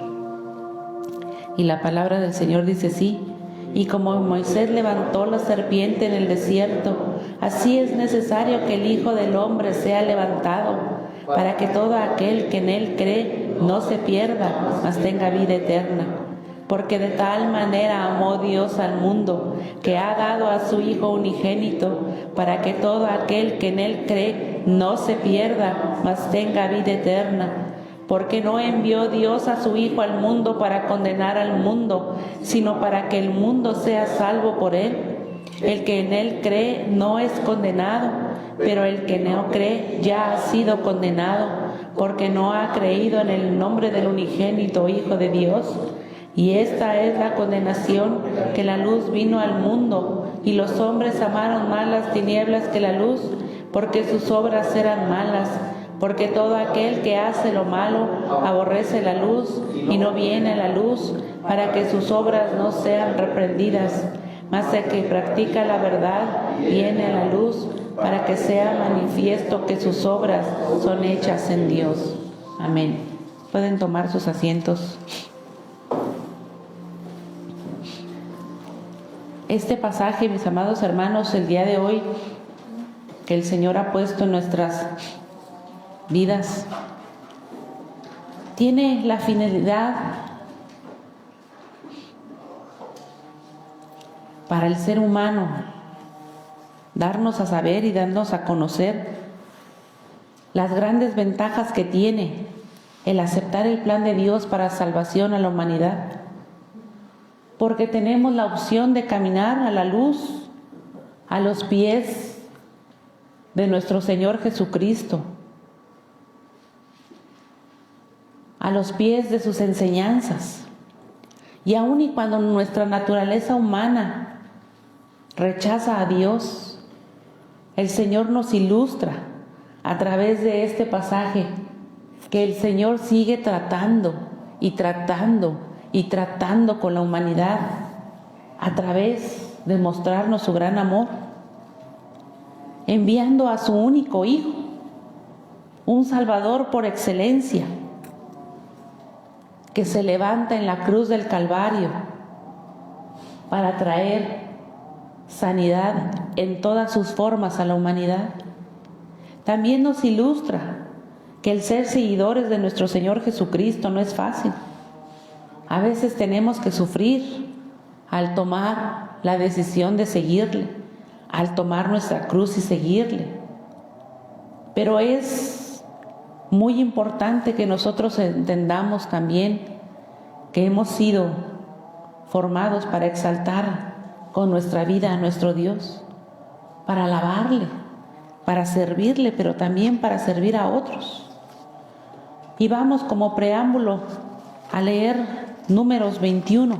Y la palabra del Señor dice así: y como Moisés levantó la serpiente en el desierto, así es necesario que el Hijo del Hombre sea levantado, para que todo aquel que en él cree no se pierda, mas tenga vida eterna. Porque de tal manera amó Dios al mundo, que ha dado a su Hijo unigénito, para que todo aquel que en él cree no se pierda, mas tenga vida eterna. Porque no envió Dios a su Hijo al mundo para condenar al mundo, sino para que el mundo sea salvo por él. El que en él cree no es condenado, pero el que no cree ya ha sido condenado, porque no ha creído en el nombre del unigénito Hijo de Dios. Y esta es la condenación, que la luz vino al mundo, y los hombres amaron más las tinieblas que la luz, porque sus obras eran malas. Porque todo aquel que hace lo malo aborrece la luz y no viene a la luz, para que sus obras no sean reprendidas. Mas el que practica la verdad viene a la luz, para que sea manifiesto que sus obras son hechas en Dios. Amén. Pueden tomar sus asientos. Este pasaje, mis amados hermanos, el día de hoy, que el Señor ha puesto en nuestras vidas, tiene la finalidad para el ser humano darnos a saber y darnos a conocer las grandes ventajas que tiene el aceptar el plan de Dios para salvación a la humanidad, porque tenemos la opción de caminar a la luz, a los pies de nuestro Señor Jesucristo, a los pies de sus enseñanzas. Y aun y cuando nuestra naturaleza humana rechaza a Dios, el Señor nos ilustra a través de este pasaje que el Señor sigue tratando y tratando y tratando con la humanidad a través de mostrarnos su gran amor, enviando a su único Hijo, un Salvador por excelencia, que se levanta en la cruz del Calvario para traer sanidad en todas sus formas a la humanidad. También nos ilustra que el ser seguidores de nuestro Señor Jesucristo no es fácil. A veces tenemos que sufrir al tomar la decisión de seguirle, al tomar nuestra cruz y seguirle. Pero es muy importante que nosotros entendamos también que hemos sido formados para exaltar con nuestra vida a nuestro Dios, para alabarle, para servirle, pero también para servir a otros. Y vamos como preámbulo a leer Números 21,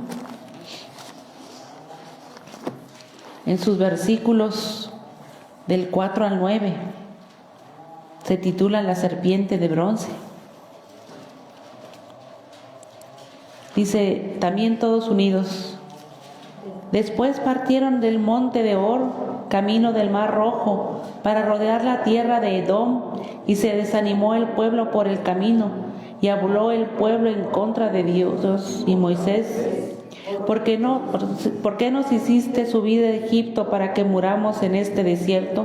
en sus versículos del 4 al 9. Se titula La serpiente de bronce. Dice, también todos unidos: después partieron del monte de Hor, camino del mar Rojo, para rodear la tierra de Edom, y se desanimó el pueblo por el camino, y habló el pueblo en contra de Dios y Moisés: ¿Por qué nos hiciste subir de Egipto para que muramos en este desierto?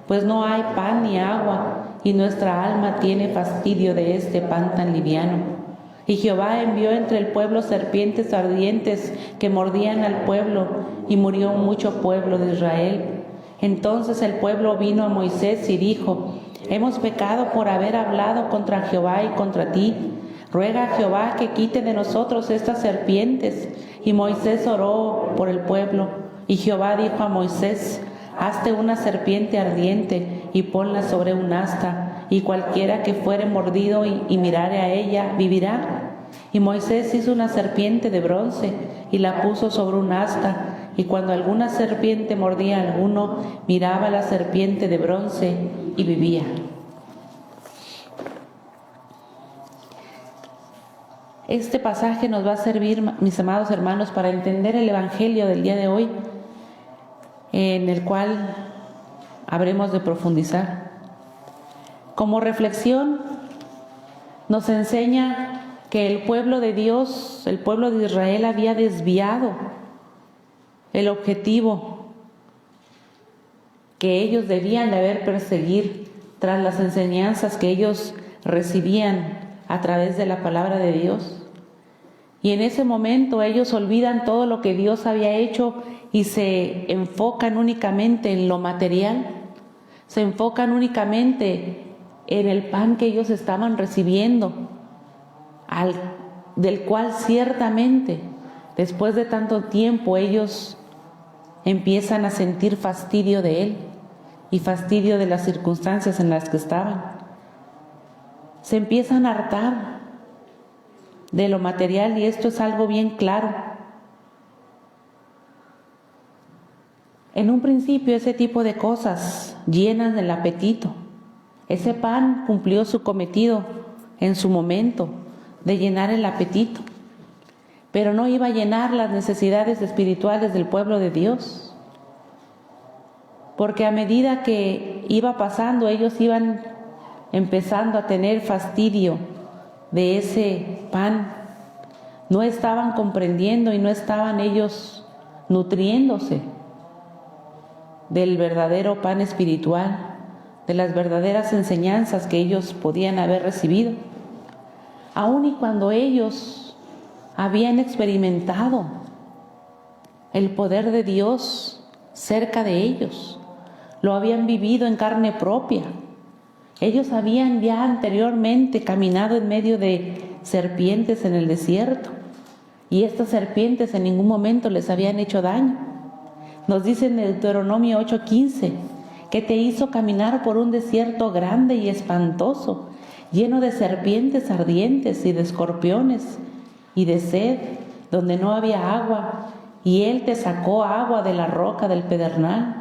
Pues no hay pan ni agua, y nuestra alma tiene fastidio de este pan tan liviano. Y Jehová envió entre el pueblo serpientes ardientes que mordían al pueblo, y murió mucho pueblo de Israel. Entonces el pueblo vino a Moisés y dijo: hemos pecado por haber hablado contra Jehová y contra ti. Ruega a Jehová que quite de nosotros estas serpientes. Y Moisés oró por el pueblo. Y Jehová dijo a Moisés: hazte una serpiente ardiente y ponla sobre un asta, y cualquiera que fuere mordido y mirare a ella vivirá. Y Moisés hizo una serpiente de bronce y la puso sobre un asta, y cuando alguna serpiente mordía a alguno, miraba la serpiente de bronce y vivía. Este pasaje nos va a servir, mis amados hermanos, para entender el Evangelio del día de hoy, en el cual habremos de profundizar. Como reflexión, nos enseña que el pueblo de Dios, el pueblo de Israel, había desviado el objetivo que ellos debían de haber perseguir tras las enseñanzas que ellos recibían a través de la palabra de Dios. Y en ese momento ellos olvidan todo lo que Dios había hecho y se enfocan únicamente en lo material, se enfocan únicamente en el pan que ellos estaban recibiendo, del cual ciertamente después de tanto tiempo ellos empiezan a sentir fastidio de él y fastidio de las circunstancias en las que estaban. Se empiezan a hartar de lo material, y esto es algo bien claro. En un principio ese tipo de cosas llenan el apetito. Ese pan cumplió su cometido en su momento de llenar el apetito, pero no iba a llenar las necesidades espirituales del pueblo de Dios, porque a medida que iba pasando ellos iban empezando a tener fastidio de ese pan, no estaban comprendiendo y no estaban ellos nutriéndose del verdadero pan espiritual, de las verdaderas enseñanzas que ellos podían haber recibido. Aun y cuando ellos habían experimentado el poder de Dios cerca de ellos, lo habían vivido en carne propia. Ellos habían ya anteriormente caminado en medio de serpientes en el desierto, y estas serpientes en ningún momento les habían hecho daño. Nos dice en Deuteronomio 8:15 que te hizo caminar por un desierto grande y espantoso, lleno de serpientes ardientes y de escorpiones y de sed, donde no había agua, y Él te sacó agua de la roca del pedernal.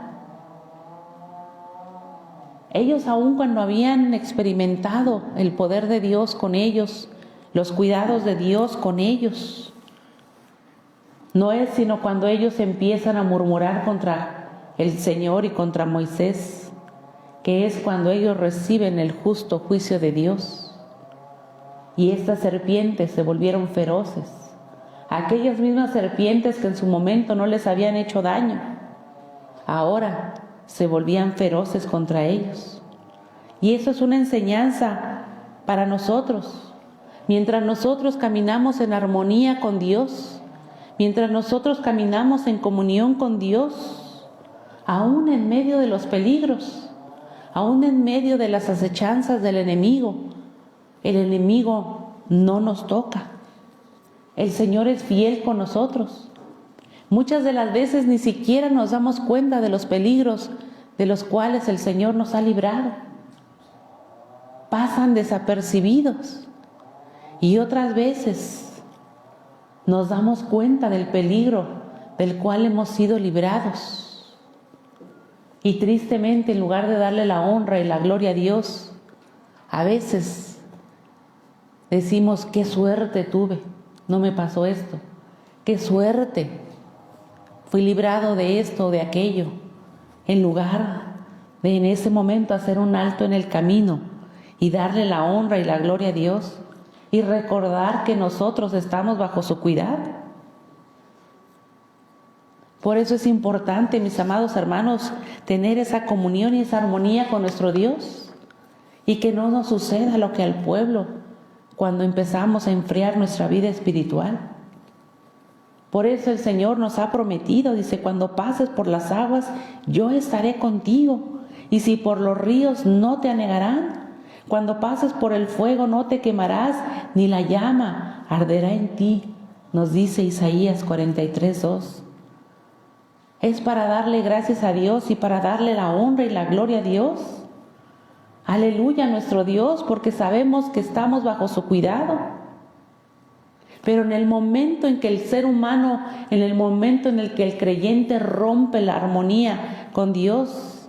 Ellos, aun cuando habían experimentado el poder de Dios con ellos, los cuidados de Dios con ellos, no es sino cuando ellos empiezan a murmurar contra el Señor y contra Moisés, que es cuando ellos reciben el justo juicio de Dios. Y estas serpientes se volvieron feroces. Aquellas mismas serpientes que en su momento no les habían hecho daño, ahora se volvían feroces contra ellos. Y eso es una enseñanza para nosotros. Mientras nosotros caminamos en armonía con Dios, mientras nosotros caminamos en comunión con Dios, aún en medio de los peligros, aún en medio de las acechanzas del enemigo, el enemigo no nos toca. El Señor es fiel con nosotros. Muchas de las veces ni siquiera nos damos cuenta de los peligros de los cuales el Señor nos ha librado. Pasan desapercibidos. Y otras veces nos damos cuenta del peligro del cual hemos sido librados. Y tristemente, en lugar de darle la honra y la gloria a Dios, a veces decimos: qué suerte tuve, no me pasó esto, qué suerte, fui librado de esto o de aquello, en lugar de en ese momento hacer un alto en el camino y darle la honra y la gloria a Dios y recordar que nosotros estamos bajo su cuidado. Por eso es importante, mis amados hermanos, tener esa comunión y esa armonía con nuestro Dios, y que no nos suceda lo que al pueblo cuando empezamos a enfriar nuestra vida espiritual. Por eso el Señor nos ha prometido, dice: cuando pases por las aguas, yo estaré contigo, y si por los ríos, no te anegarán. Cuando pases por el fuego, no te quemarás, ni la llama arderá en ti, nos dice Isaías 43:2. Es para darle gracias a Dios y para darle la honra y la gloria a Dios. Aleluya a nuestro Dios, porque sabemos que estamos bajo su cuidado. Pero en el momento en que el ser humano, en el momento en el que el creyente rompe la armonía con Dios,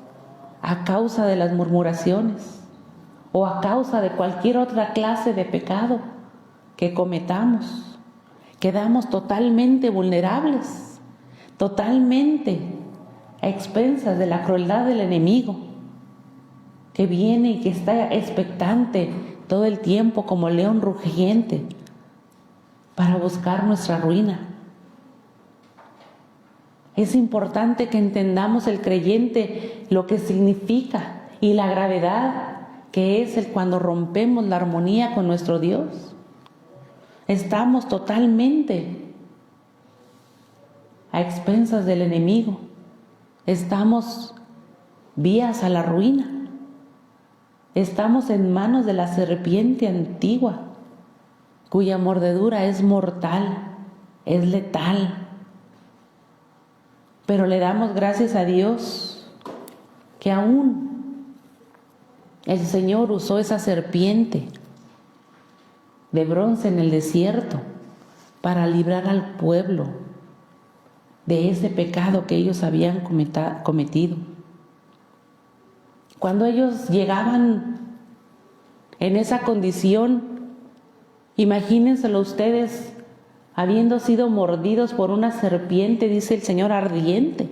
a causa de las murmuraciones o a causa de cualquier otra clase de pecado que cometamos, quedamos totalmente vulnerables, totalmente a expensas de la crueldad del enemigo, que viene y que está expectante todo el tiempo como león rugiente para buscar nuestra ruina. Es importante que entendamos el creyente lo que significa y la gravedad que es el cuando rompemos la armonía con nuestro Dios. Estamos totalmente a expensas del enemigo. Estamos vías a la ruina. Estamos en manos de la serpiente antigua, cuya mordedura es mortal, es letal. Pero le damos gracias a Dios que aún el Señor usó esa serpiente de bronce en el desierto para librar al pueblo de ese pecado que ellos habían cometido. Cuando ellos llegaban en esa condición, imagínenselo ustedes, habiendo sido mordidos por una serpiente, dice el Señor, ardiente.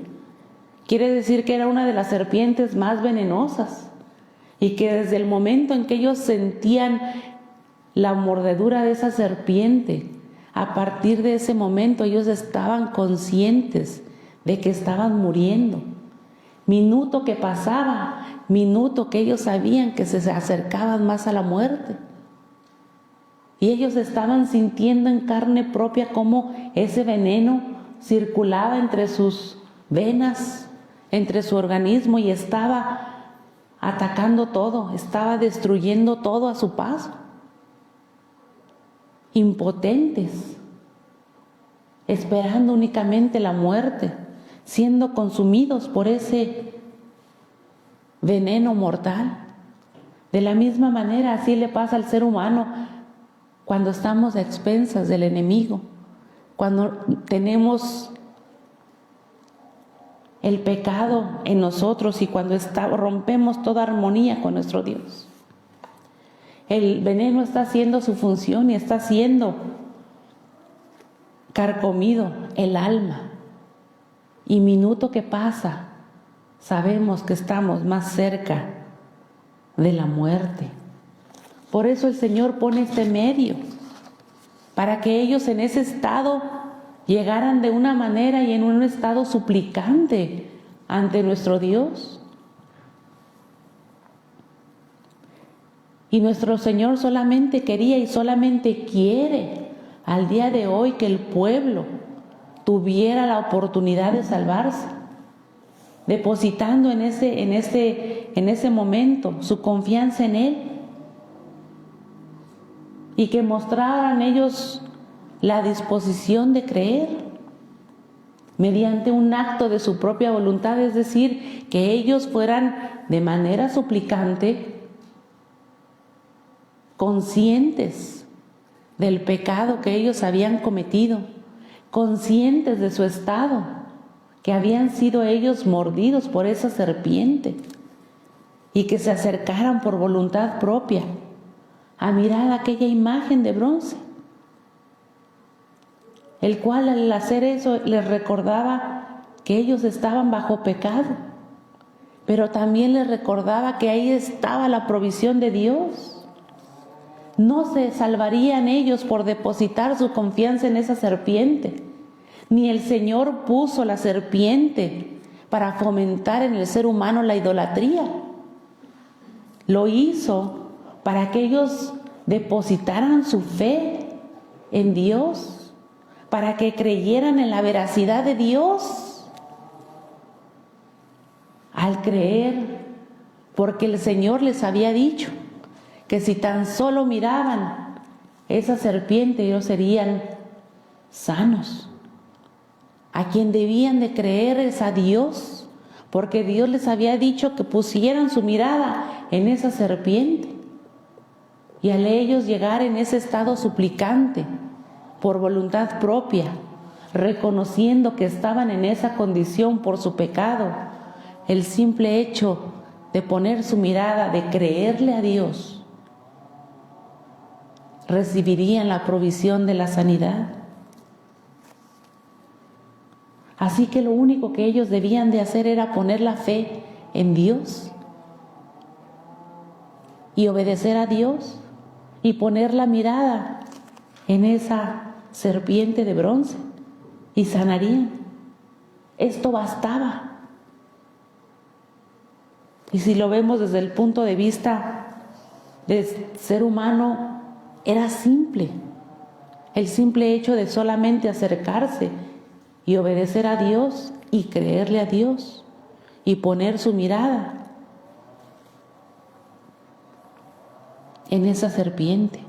Quiere decir que era una de las serpientes más venenosas y que desde el momento en que ellos sentían la mordedura de esa serpiente, a partir de ese momento ellos estaban conscientes de que estaban muriendo. Minuto que pasaba, minuto que ellos sabían que se acercaban más a la muerte. Y ellos estaban sintiendo en carne propia cómo ese veneno circulaba entre sus venas, entre su organismo, y estaba atacando todo, estaba destruyendo todo a su paso. Impotentes, esperando únicamente la muerte, siendo consumidos por ese veneno mortal. De la misma manera, así le pasa al ser humano cuando estamos a expensas del enemigo, cuando tenemos el pecado en nosotros y cuando rompemos toda armonía con nuestro Dios. El veneno está haciendo su función y está haciendo carcomido el alma. Y minuto que pasa, sabemos que estamos más cerca de la muerte. Por eso el Señor pone este medio, para que ellos en ese estado llegaran de una manera y en un estado suplicante ante nuestro Dios. Y nuestro Señor solamente quería y solamente quiere al día de hoy que el pueblo tuviera la oportunidad de salvarse, depositando en ese momento su confianza en Él, y que mostraran ellos la disposición de creer mediante un acto de su propia voluntad, es decir, que ellos fueran de manera suplicante conscientes del pecado que ellos habían cometido, conscientes de su estado, que habían sido ellos mordidos por esa serpiente, y que se acercaran por voluntad propia a mirar aquella imagen de bronce, el cual al hacer eso les recordaba que ellos estaban bajo pecado, pero también les recordaba que ahí estaba la provisión de Dios. No se salvarían ellos por depositar su confianza en esa serpiente, ni el Señor puso la serpiente para fomentar en el ser humano la idolatría. Lo hizo para que ellos depositaran su fe en Dios, para que creyeran en la veracidad de Dios. Al creer, porque el Señor les había dicho que si tan solo miraban esa serpiente, ellos serían sanos. A quien debían de creer es a Dios, porque Dios les había dicho que pusieran su mirada en esa serpiente. Y al ellos llegar en ese estado suplicante, por voluntad propia, reconociendo que estaban en esa condición por su pecado, el simple hecho de poner su mirada, de creerle a Dios, recibirían la provisión de la sanidad. Así que lo único que ellos debían de hacer era poner la fe en Dios y obedecer a Dios y poner la mirada en esa serpiente de bronce y sanarían. Esto bastaba. Y si lo vemos desde el punto de vista del ser humano, era simple. El simple hecho de solamente acercarse y obedecer a Dios y creerle a Dios y poner su mirada en esa serpiente.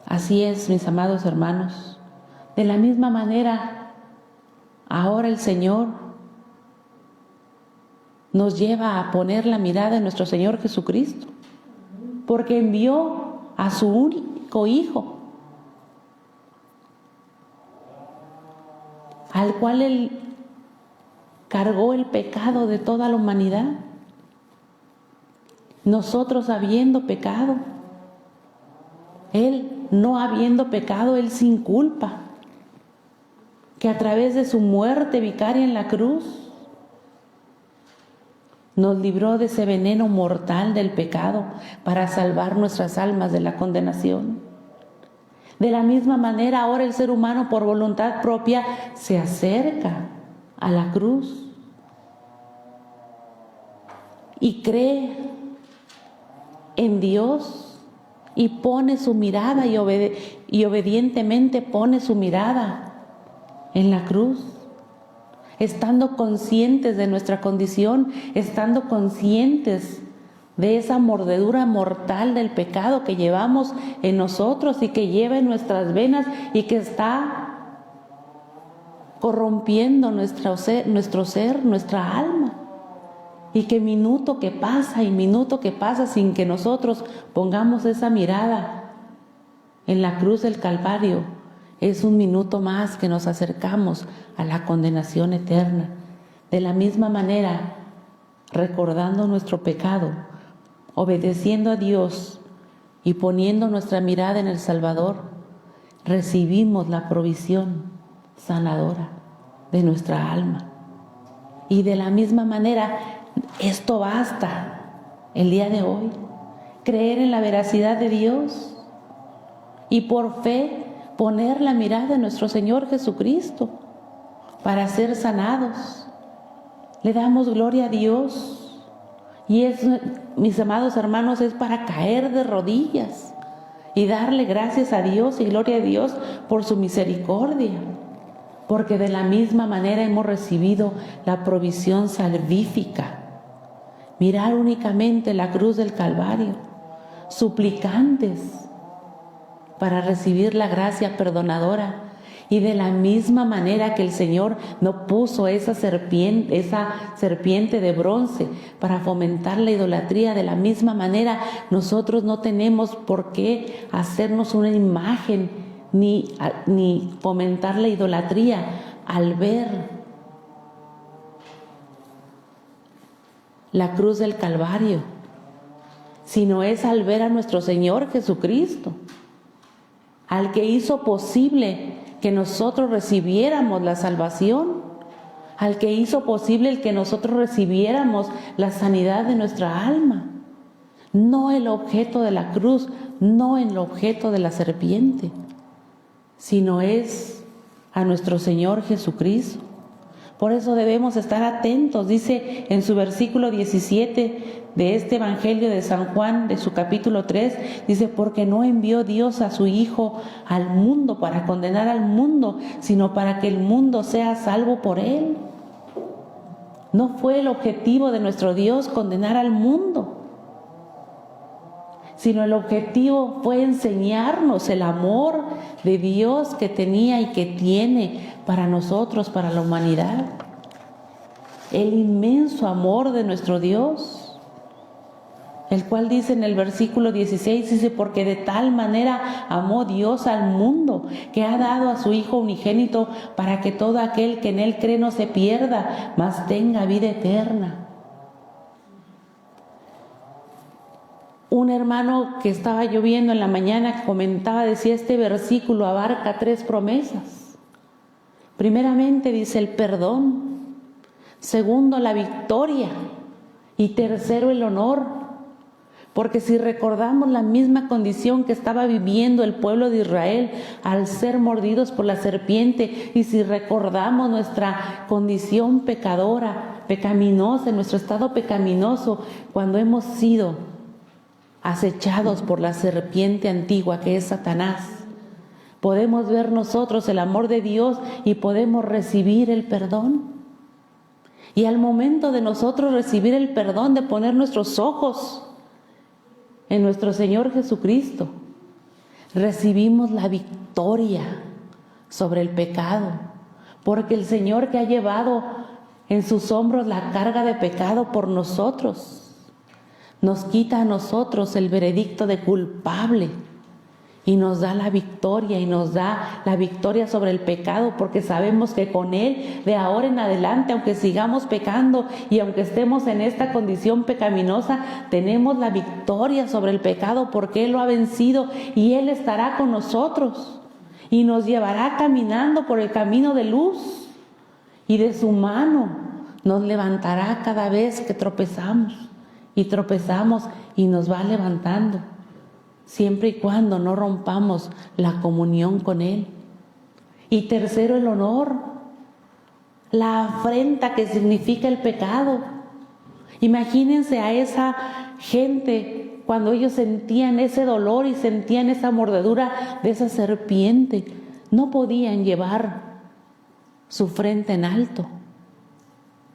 Así es, mis amados hermanos. De la misma manera, ahora el Señor nos lleva a poner la mirada en nuestro Señor Jesucristo, porque envió a su único Hijo, al cual Él cargó el pecado de toda la humanidad. Nosotros habiendo pecado, Él no habiendo pecado, Él sin culpa, que a través de su muerte vicaria en la cruz nos libró de ese veneno mortal del pecado para salvar nuestras almas de la condenación. De la misma manera, ahora el ser humano por voluntad propia se acerca a la cruz y cree en Dios y pone su mirada y obedientemente pone su mirada en la cruz, estando conscientes de nuestra condición, estando conscientes de esa mordedura mortal del pecado que llevamos en nosotros y que lleva en nuestras venas y que está corrompiendo nuestro ser, nuestra alma. Y que minuto que pasa y minuto que pasa sin que nosotros pongamos esa mirada en la cruz del Calvario, es un minuto más que nos acercamos a la condenación eterna. De la misma manera, recordando nuestro pecado, obedeciendo a Dios y poniendo nuestra mirada en el Salvador, recibimos la provisión sanadora de nuestra alma. Y de la misma manera, esto basta el día de hoy, creer en la veracidad de Dios y por fe poner la mirada en nuestro Señor Jesucristo para ser sanados. Le damos gloria a Dios y es, mis amados hermanos, es para caer de rodillas y darle gracias a Dios y gloria a Dios por su misericordia, porque de la misma manera hemos recibido la provisión salvífica. Mirar únicamente la cruz del Calvario, suplicantes para recibir la gracia perdonadora. Y de la misma manera que el Señor no puso esa serpiente de bronce para fomentar la idolatría, de la misma manera nosotros no tenemos por qué hacernos una imagen ni fomentar la idolatría al ver la cruz del Calvario, sino es al ver a nuestro Señor Jesucristo, al que hizo posible que nosotros recibiéramos la salvación, al que hizo posible el que nosotros recibiéramos la sanidad de nuestra alma, no el objeto de la cruz, no el objeto de la serpiente, sino es a nuestro Señor Jesucristo. Por eso debemos estar atentos. Dice en su versículo 17 de este Evangelio de San Juan, de su capítulo 3, dice: porque no envió Dios a su Hijo al mundo para condenar al mundo, sino para que el mundo sea salvo por Él. No fue el objetivo de nuestro Dios condenar al mundo, sino el objetivo fue enseñarnos el amor de Dios que tenía y que tiene para nosotros, para la humanidad. El inmenso amor de nuestro Dios, el cual dice en el versículo 16, dice, porque de tal manera amó Dios al mundo, que ha dado a su Hijo unigénito, para que todo aquel que en Él cree no se pierda, mas tenga vida eterna. Un hermano que estaba yo viendo en la mañana que comentaba, decía, este versículo abarca 3 promesas. Primeramente dice el perdón, segundo la victoria y tercero el honor. Porque si recordamos la misma condición que estaba viviendo el pueblo de Israel al ser mordidos por la serpiente, y si recordamos nuestra condición pecadora, pecaminosa, nuestro estado pecaminoso, cuando hemos sido acechados por la serpiente antigua que es Satanás, podemos ver nosotros el amor de Dios y podemos recibir el perdón. Y al momento de nosotros recibir el perdón, de poner nuestros ojos en nuestro Señor Jesucristo, recibimos la victoria sobre el pecado, porque el Señor que ha llevado en sus hombros la carga de pecado por nosotros, nos quita a nosotros el veredicto de culpable y nos da la victoria, y nos da la victoria sobre el pecado, porque sabemos que con Él, de ahora en adelante, aunque sigamos pecando y aunque estemos en esta condición pecaminosa, tenemos la victoria sobre el pecado, porque Él lo ha vencido y Él estará con nosotros y nos llevará caminando por el camino de luz, y de su mano nos levantará cada vez que tropezamos y nos va levantando, siempre y cuando no rompamos la comunión con Él. Y tercero, el honor, la afrenta que significa el pecado. Imagínense a esa gente cuando ellos sentían ese dolor y sentían esa mordedura de esa serpiente, no podían llevar su frente en alto,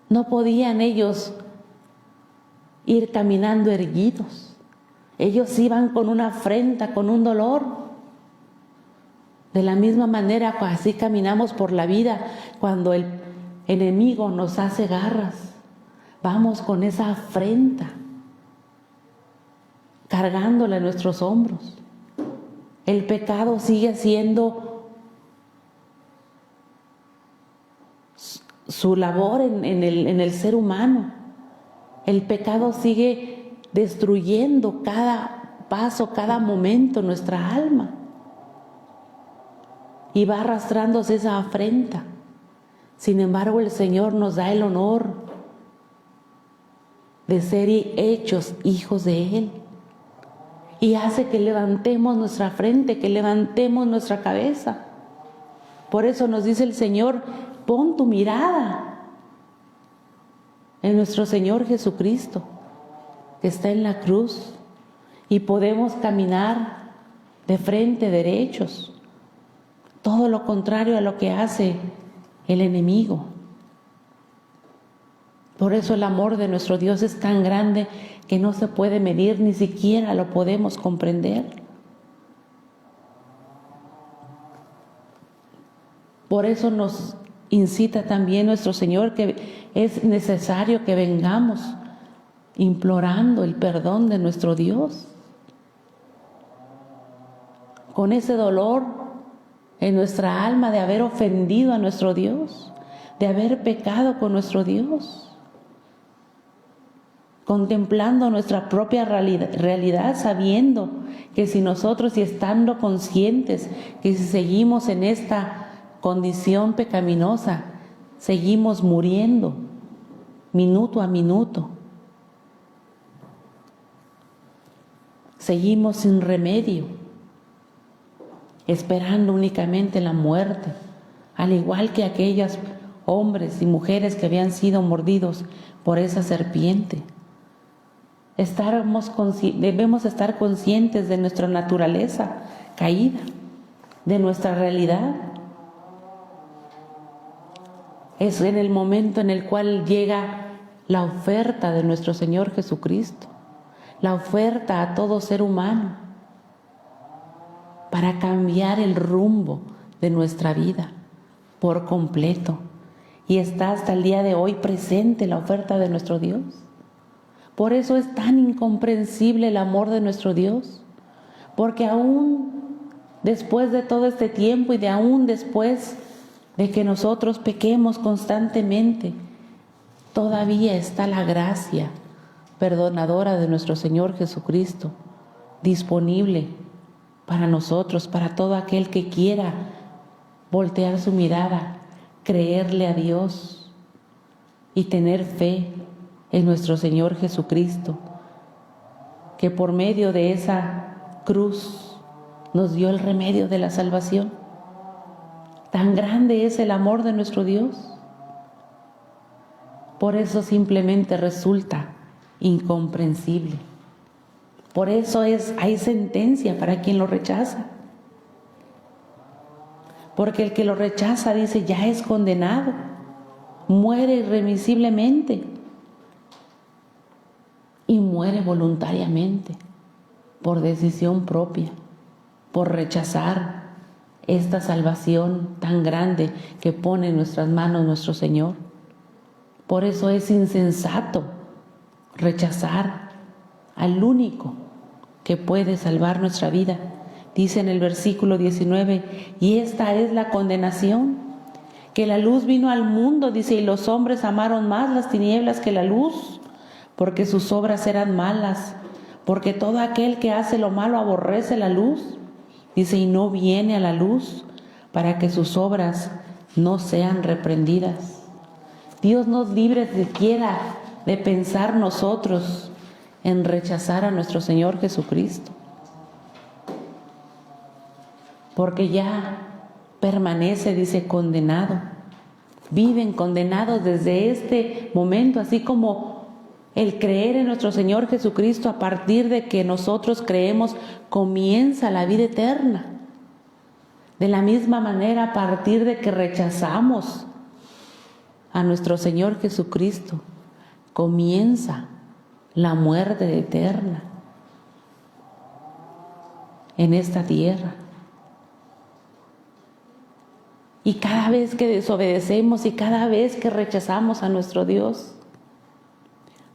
no podían ellos ir caminando erguidos. Ellos iban con una afrenta, con un dolor. De la misma manera, así caminamos por la vida cuando el enemigo nos hace garras. Vamos con esa afrenta, cargándola en nuestros hombros. El pecado sigue siendo su labor en el ser humano. El pecado sigue destruyendo cada paso, cada momento nuestra alma, y va arrastrándose esa afrenta. Sin embargo, el Señor nos da el honor de ser hechos hijos de Él, y hace que levantemos nuestra frente, que levantemos nuestra cabeza. Por eso nos dice el Señor, pon tu mirada en nuestro Señor Jesucristo, que está en la cruz, y podemos caminar de frente, derechos. Todo lo contrario a lo que hace el enemigo. Por eso el amor de nuestro Dios es tan grande que no se puede medir, ni siquiera lo podemos comprender. Por eso nos incita también nuestro Señor que es necesario que vengamos implorando el perdón de nuestro Dios, con ese dolor en nuestra alma de haber ofendido a nuestro Dios, de haber pecado con nuestro Dios, contemplando nuestra propia realidad, sabiendo que si nosotros, y estando conscientes que si seguimos en esta condición pecaminosa, seguimos muriendo minuto a minuto, seguimos sin remedio, esperando únicamente la muerte, al igual que aquellos hombres y mujeres que habían sido mordidos por esa serpiente. Debemos estar conscientes de nuestra naturaleza caída, de nuestra realidad. Es en el momento en el cual llega la oferta de nuestro Señor Jesucristo, la oferta a todo ser humano para cambiar el rumbo de nuestra vida por completo. Y está hasta el día de hoy presente la oferta de nuestro Dios. Por eso es tan incomprensible el amor de nuestro Dios, porque aún después de todo este tiempo y aún después de que nosotros pequemos constantemente, todavía está la gracia perdonadora de nuestro Señor Jesucristo disponible para nosotros, para todo aquel que quiera voltear su mirada, creerle a Dios y tener fe en nuestro Señor Jesucristo, que por medio de esa cruz nos dio el remedio de la salvación. Tan grande es el amor de nuestro Dios. Por eso simplemente resulta incomprensible. Por eso hay sentencia para quien lo rechaza. Porque el que lo rechaza, dice, ya es condenado, muere irremisiblemente y muere voluntariamente, por decisión propia, por rechazar esta salvación tan grande que pone en nuestras manos nuestro Señor. Por eso es insensato rechazar al único que puede salvar nuestra vida. Dice en el versículo 19, y esta es la condenación, que la luz vino al mundo, dice, y los hombres amaron más las tinieblas que la luz, porque sus obras eran malas, porque todo aquel que hace lo malo aborrece la luz, dice, y no viene a la luz para que sus obras no sean reprendidas. Dios nos libre siquiera de pensar nosotros en rechazar a nuestro Señor Jesucristo, porque ya permanece, dice, condenado. Viven condenados desde este momento, así como el creer en nuestro Señor Jesucristo, a partir de que nosotros creemos, comienza la vida eterna. De la misma manera, a partir de que rechazamos a nuestro Señor Jesucristo, comienza la muerte eterna en esta tierra. Y cada vez que desobedecemos y cada vez que rechazamos a nuestro Dios,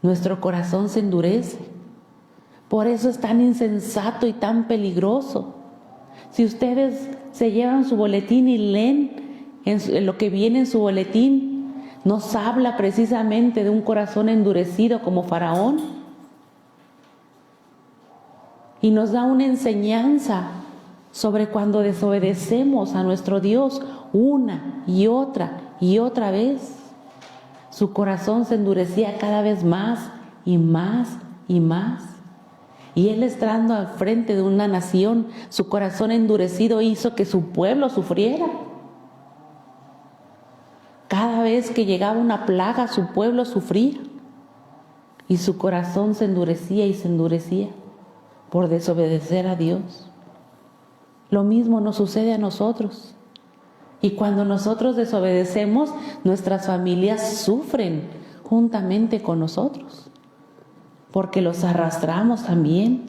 nuestro corazón se endurece. Por eso es tan insensato y tan peligroso. Si ustedes se llevan su boletín y leen en lo que viene en su boletín, nos habla precisamente de un corazón endurecido como Faraón. Y nos da una enseñanza sobre cuando desobedecemos a nuestro Dios una y otra vez. Su corazón se endurecía cada vez más y más y más. Y él, estando al frente de una nación, su corazón endurecido hizo que su pueblo sufriera. Cada vez que llegaba una plaga, su pueblo sufría. Y su corazón se endurecía y se endurecía por desobedecer a Dios. Lo mismo nos sucede a nosotros. Y cuando nosotros desobedecemos, nuestras familias sufren juntamente con nosotros, porque los arrastramos también.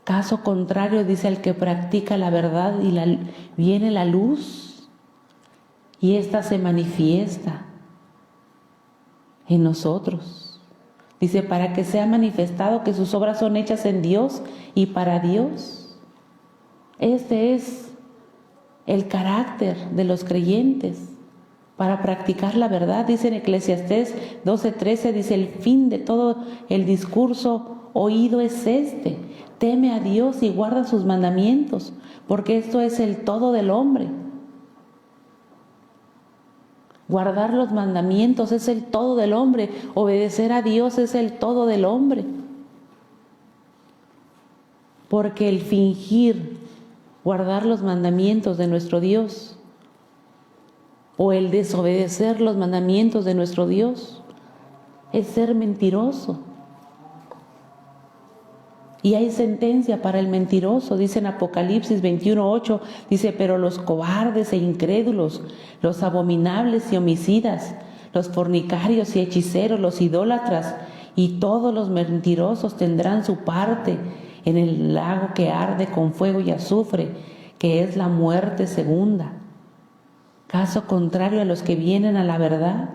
Caso contrario, dice, el que practica la verdad y viene la luz, y ésta se manifiesta en nosotros. Dice, para que sea manifestado que sus obras son hechas en Dios y para Dios. Este es el carácter de los creyentes para practicar la verdad. Dice en Eclesiastés 12:13, dice, el fin de todo el discurso oído es este: teme a Dios y guarda sus mandamientos, porque esto es el todo del hombre. Guardar los mandamientos es el todo del hombre. Obedecer a Dios es el todo del hombre. Porque el fingir guardar los mandamientos de nuestro Dios o el desobedecer los mandamientos de nuestro Dios es ser mentiroso. Y hay sentencia para el mentiroso, dice en Apocalipsis 21:8, dice, pero los cobardes e incrédulos, los abominables y homicidas, los fornicarios y hechiceros, los idólatras y todos los mentirosos tendrán su parte en el lago que arde con fuego y azufre, que es la muerte segunda. Caso contrario a los que vienen a la verdad.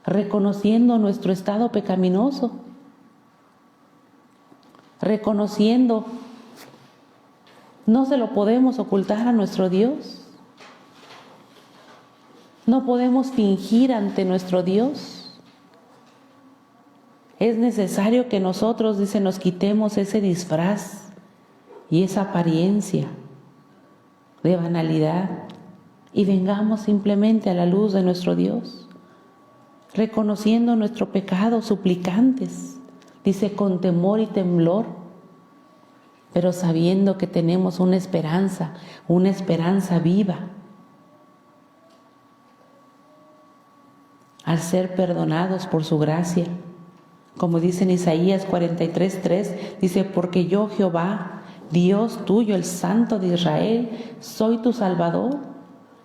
reconociendo nuestro estado pecaminoso, reconociendo, no se lo podemos ocultar a nuestro Dios. No podemos fingir ante nuestro Dios. Es necesario que nosotros, dice, nos quitemos ese disfraz y esa apariencia de banalidad y vengamos simplemente a la luz de nuestro Dios, reconociendo nuestro pecado, suplicantes, dice, con temor y temblor, pero sabiendo que tenemos una esperanza viva. Al ser perdonados por su gracia, como dice en Isaías 43:3, dice, porque yo, Jehová, Dios tuyo, el Santo de Israel, soy tu Salvador.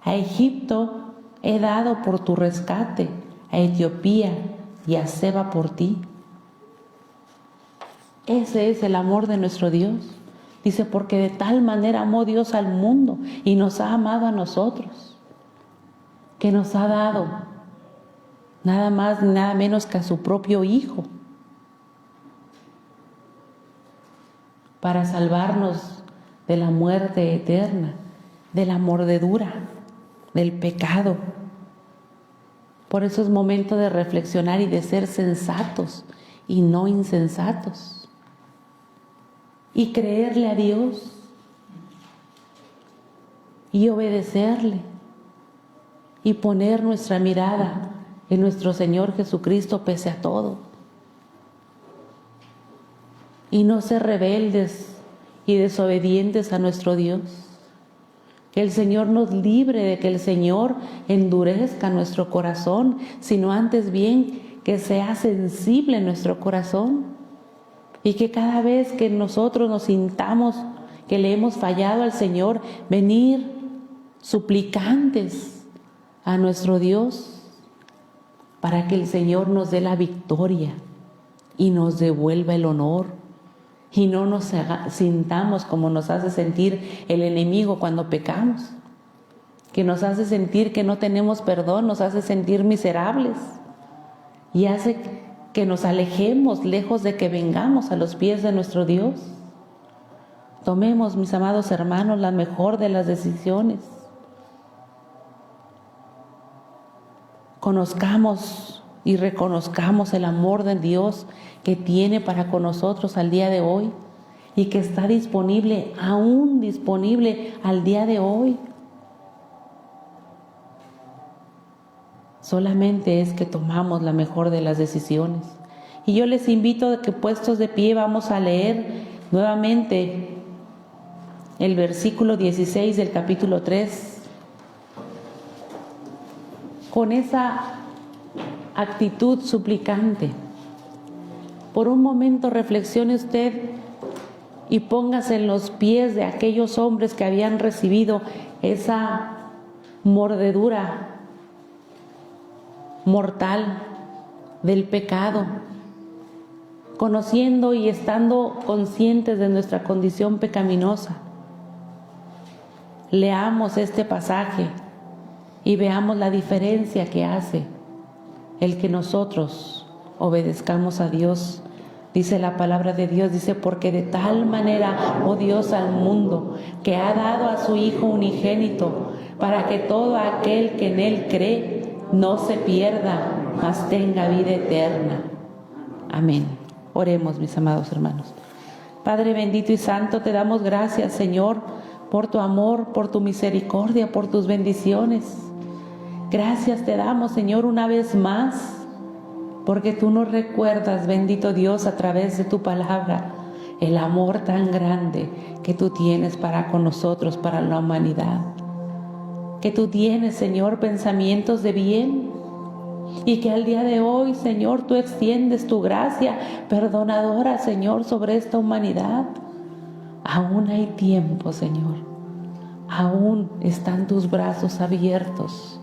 A Egipto he dado por tu rescate, a Etiopía y a Seba por ti. Ese es el amor de nuestro Dios. Dice, porque de tal manera amó Dios al mundo y nos ha amado a nosotros, que nos ha dado nada más ni nada menos que a su propio Hijo, para salvarnos de la muerte eterna, de la mordedura, del pecado. Por eso es momento de reflexionar y de ser sensatos y no insensatos, y creerle a Dios y obedecerle y poner nuestra mirada en nuestro Señor Jesucristo pese a todo, y no ser rebeldes y desobedientes a nuestro Dios. Que el Señor nos libre de que el Señor endurezca nuestro corazón, sino antes bien que sea sensible nuestro corazón, y que cada vez que nosotros nos sintamos que le hemos fallado al Señor, venir suplicantes a nuestro Dios para que el Señor nos dé la victoria y nos devuelva el honor, y no nos sintamos como nos hace sentir el enemigo cuando pecamos, que nos hace sentir que no tenemos perdón, nos hace sentir miserables y hace que nos alejemos lejos de que vengamos a los pies de nuestro Dios. Tomemos, mis amados hermanos, la mejor de las decisiones. Conozcamos y reconozcamos el amor de Dios que tiene para con nosotros al día de hoy, y que está disponible, aún disponible al día de hoy. Solamente es que tomamos la mejor de las decisiones. Y yo les invito a que, puestos de pie, vamos a leer nuevamente el versículo 16 del capítulo 3, con esa actitud suplicante. Por un momento reflexione usted y póngase en los pies de aquellos hombres que habían recibido esa mordedura mortal del pecado, conociendo y estando conscientes de nuestra condición pecaminosa. Leamos este pasaje y veamos la diferencia que hace el que nosotros obedezcamos a Dios. Dice la palabra de Dios, dice, porque de tal manera amó Dios al mundo, que ha dado a su Hijo unigénito, para que todo aquel que en Él cree no se pierda, mas tenga vida eterna. Amén. Oremos, mis amados hermanos. Padre bendito y santo, te damos gracias, Señor, por tu amor, por tu misericordia, por tus bendiciones. Gracias te damos, Señor, una vez más, porque tú nos recuerdas, bendito Dios, a través de tu palabra, el amor tan grande que tú tienes para con nosotros, para la humanidad. Que tú tienes, Señor, pensamientos de bien, y que al día de hoy, Señor, tú extiendes tu gracia perdonadora, Señor, sobre esta humanidad. Aún hay tiempo, Señor. Aún están tus brazos abiertos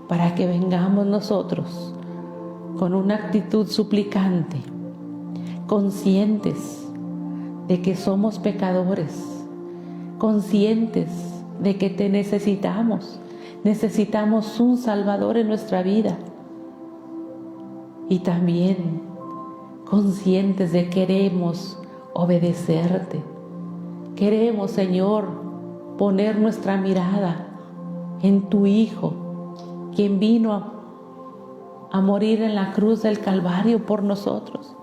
para que vengamos nosotros con una actitud suplicante, conscientes de que somos pecadores, conscientes de que te necesitamos un Salvador en nuestra vida. y también conscientes de que queremos obedecerte. Queremos, Señor, poner nuestra mirada en tu Hijo, quien vino a morir en la cruz del Calvario por nosotros,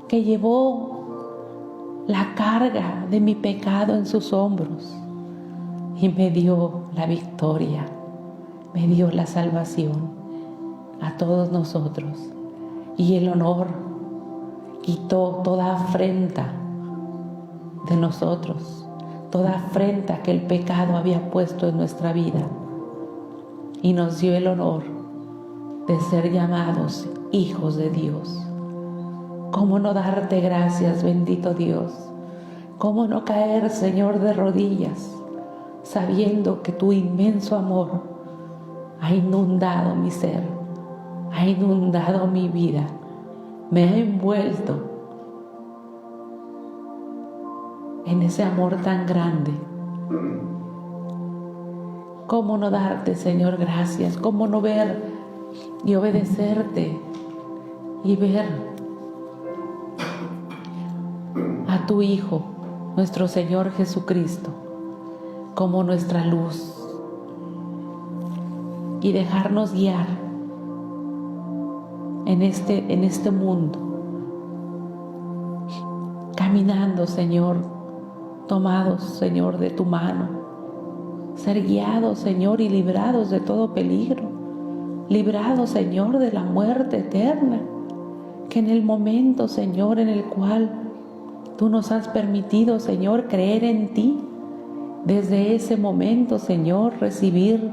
que llevó la carga de mi pecado en sus hombros y me dio la victoria, me dio la salvación a todos nosotros, y el honor. Quitó toda afrenta de nosotros, toda afrenta que el pecado había puesto en nuestra vida, y nos dio el honor de ser llamados hijos de Dios. ¿Cómo no darte gracias, bendito Dios? ¿Cómo no caer, Señor, de rodillas, sabiendo que tu inmenso amor ha inundado mi ser, ha inundado mi vida, me ha envuelto en ese amor tan grande? ¿Cómo no darte, Señor, gracias? ¿Cómo no ver y obedecerte y ver a tu Hijo, nuestro Señor Jesucristo, como nuestra luz, y dejarnos guiar en este mundo, caminando, Señor, tomados, Señor, de tu mano, ser guiados, Señor, y librados de todo peligro, librados, Señor, de la muerte eterna, que en el momento, Señor, en el cual tú nos has permitido, Señor, creer en ti, desde ese momento, Señor, recibir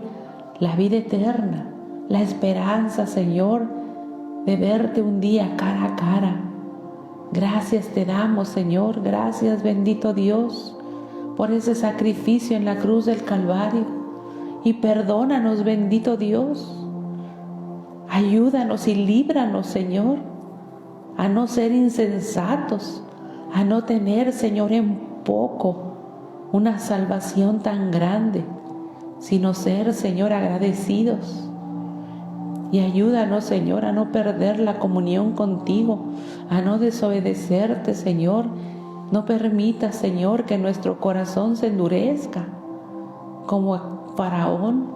la vida eterna, la esperanza, Señor, de verte un día cara a cara. Gracias te damos, Señor, gracias, bendito Dios, por ese sacrificio en la cruz del Calvario. Y perdónanos, bendito Dios. Ayúdanos y líbranos, Señor, a no ser insensatos, a no tener, Señor, en poco una salvación tan grande, sino ser, Señor, agradecidos. Y ayúdanos, Señor, a no perder la comunión contigo, a no desobedecerte, Señor. No permitas, Señor, que nuestro corazón se endurezca como Faraón,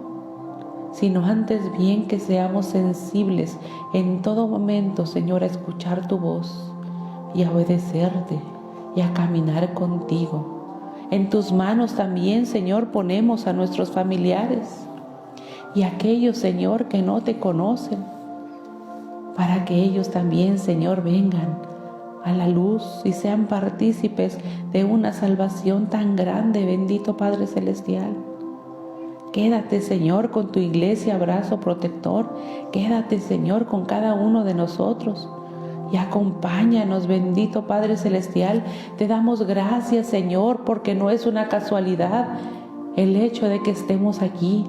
sino antes bien que seamos sensibles en todo momento, Señor, a escuchar tu voz y a obedecerte y a caminar contigo. En tus manos también, Señor, ponemos a nuestros familiares y a aquellos, Señor, que no te conocen, para que ellos también, Señor, vengan a la luz y sean partícipes de una salvación tan grande, bendito Padre Celestial. Quédate, Señor, con tu iglesia, brazo protector. Quédate, Señor, con cada uno de nosotros. Y acompáñanos, bendito Padre Celestial. Te damos gracias, Señor, porque no es una casualidad el hecho de que estemos aquí.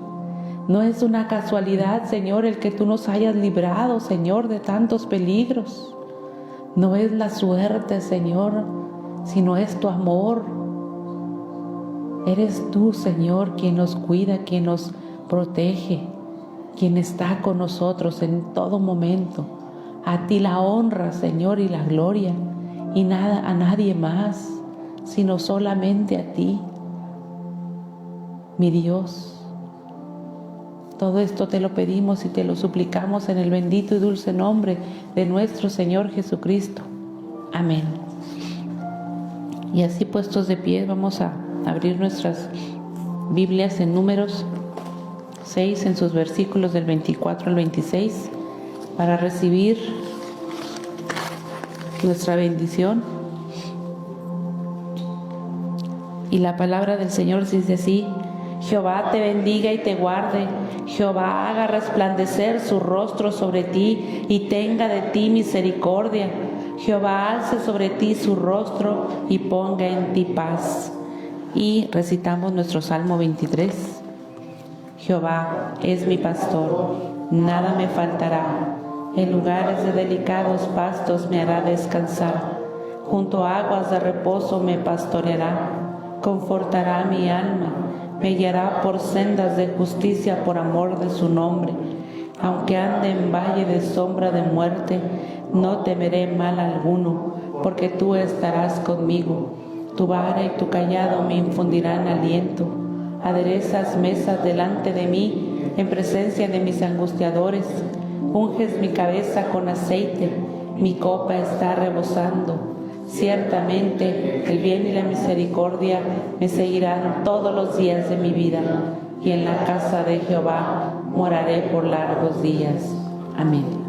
No es una casualidad, Señor, el que tú nos hayas librado, Señor, de tantos peligros. No es la suerte, Señor, sino es tu amor. Eres tú, Señor, quien nos cuida, quien nos protege, quien está con nosotros en todo momento. A ti la honra, Señor, y la gloria, y nada a nadie más, sino solamente a ti, mi Dios. Todo esto te lo pedimos y te lo suplicamos en el bendito y dulce nombre de nuestro Señor Jesucristo. Amén. Y así puestos de pie, vamos a abrir nuestras Biblias en Números 6, en sus versículos del 24 al 26, para recibir nuestra bendición. Y la palabra del Señor dice así: Jehová te bendiga y te guarde. Jehová haga resplandecer su rostro sobre ti y tenga de ti misericordia. Jehová alce sobre ti su rostro y ponga en ti paz. Y recitamos nuestro Salmo 23. Jehová es mi pastor, nada me faltará. En lugares de delicados pastos me hará descansar. Junto a aguas de reposo me pastoreará. Confortará mi alma. Me guiará por sendas de justicia por amor de su nombre. Aunque ande en valle de sombra de muerte, no temeré mal alguno, porque tú estarás conmigo. Tu vara y tu cayado me infundirán aliento. Aderezas mesas delante de mí, en presencia de mis angustiadores. Unges mi cabeza con aceite, mi copa está rebosando. Ciertamente el bien y la misericordia me seguirán todos los días de mi vida, y en la casa de Jehová moraré por largos días. Amén.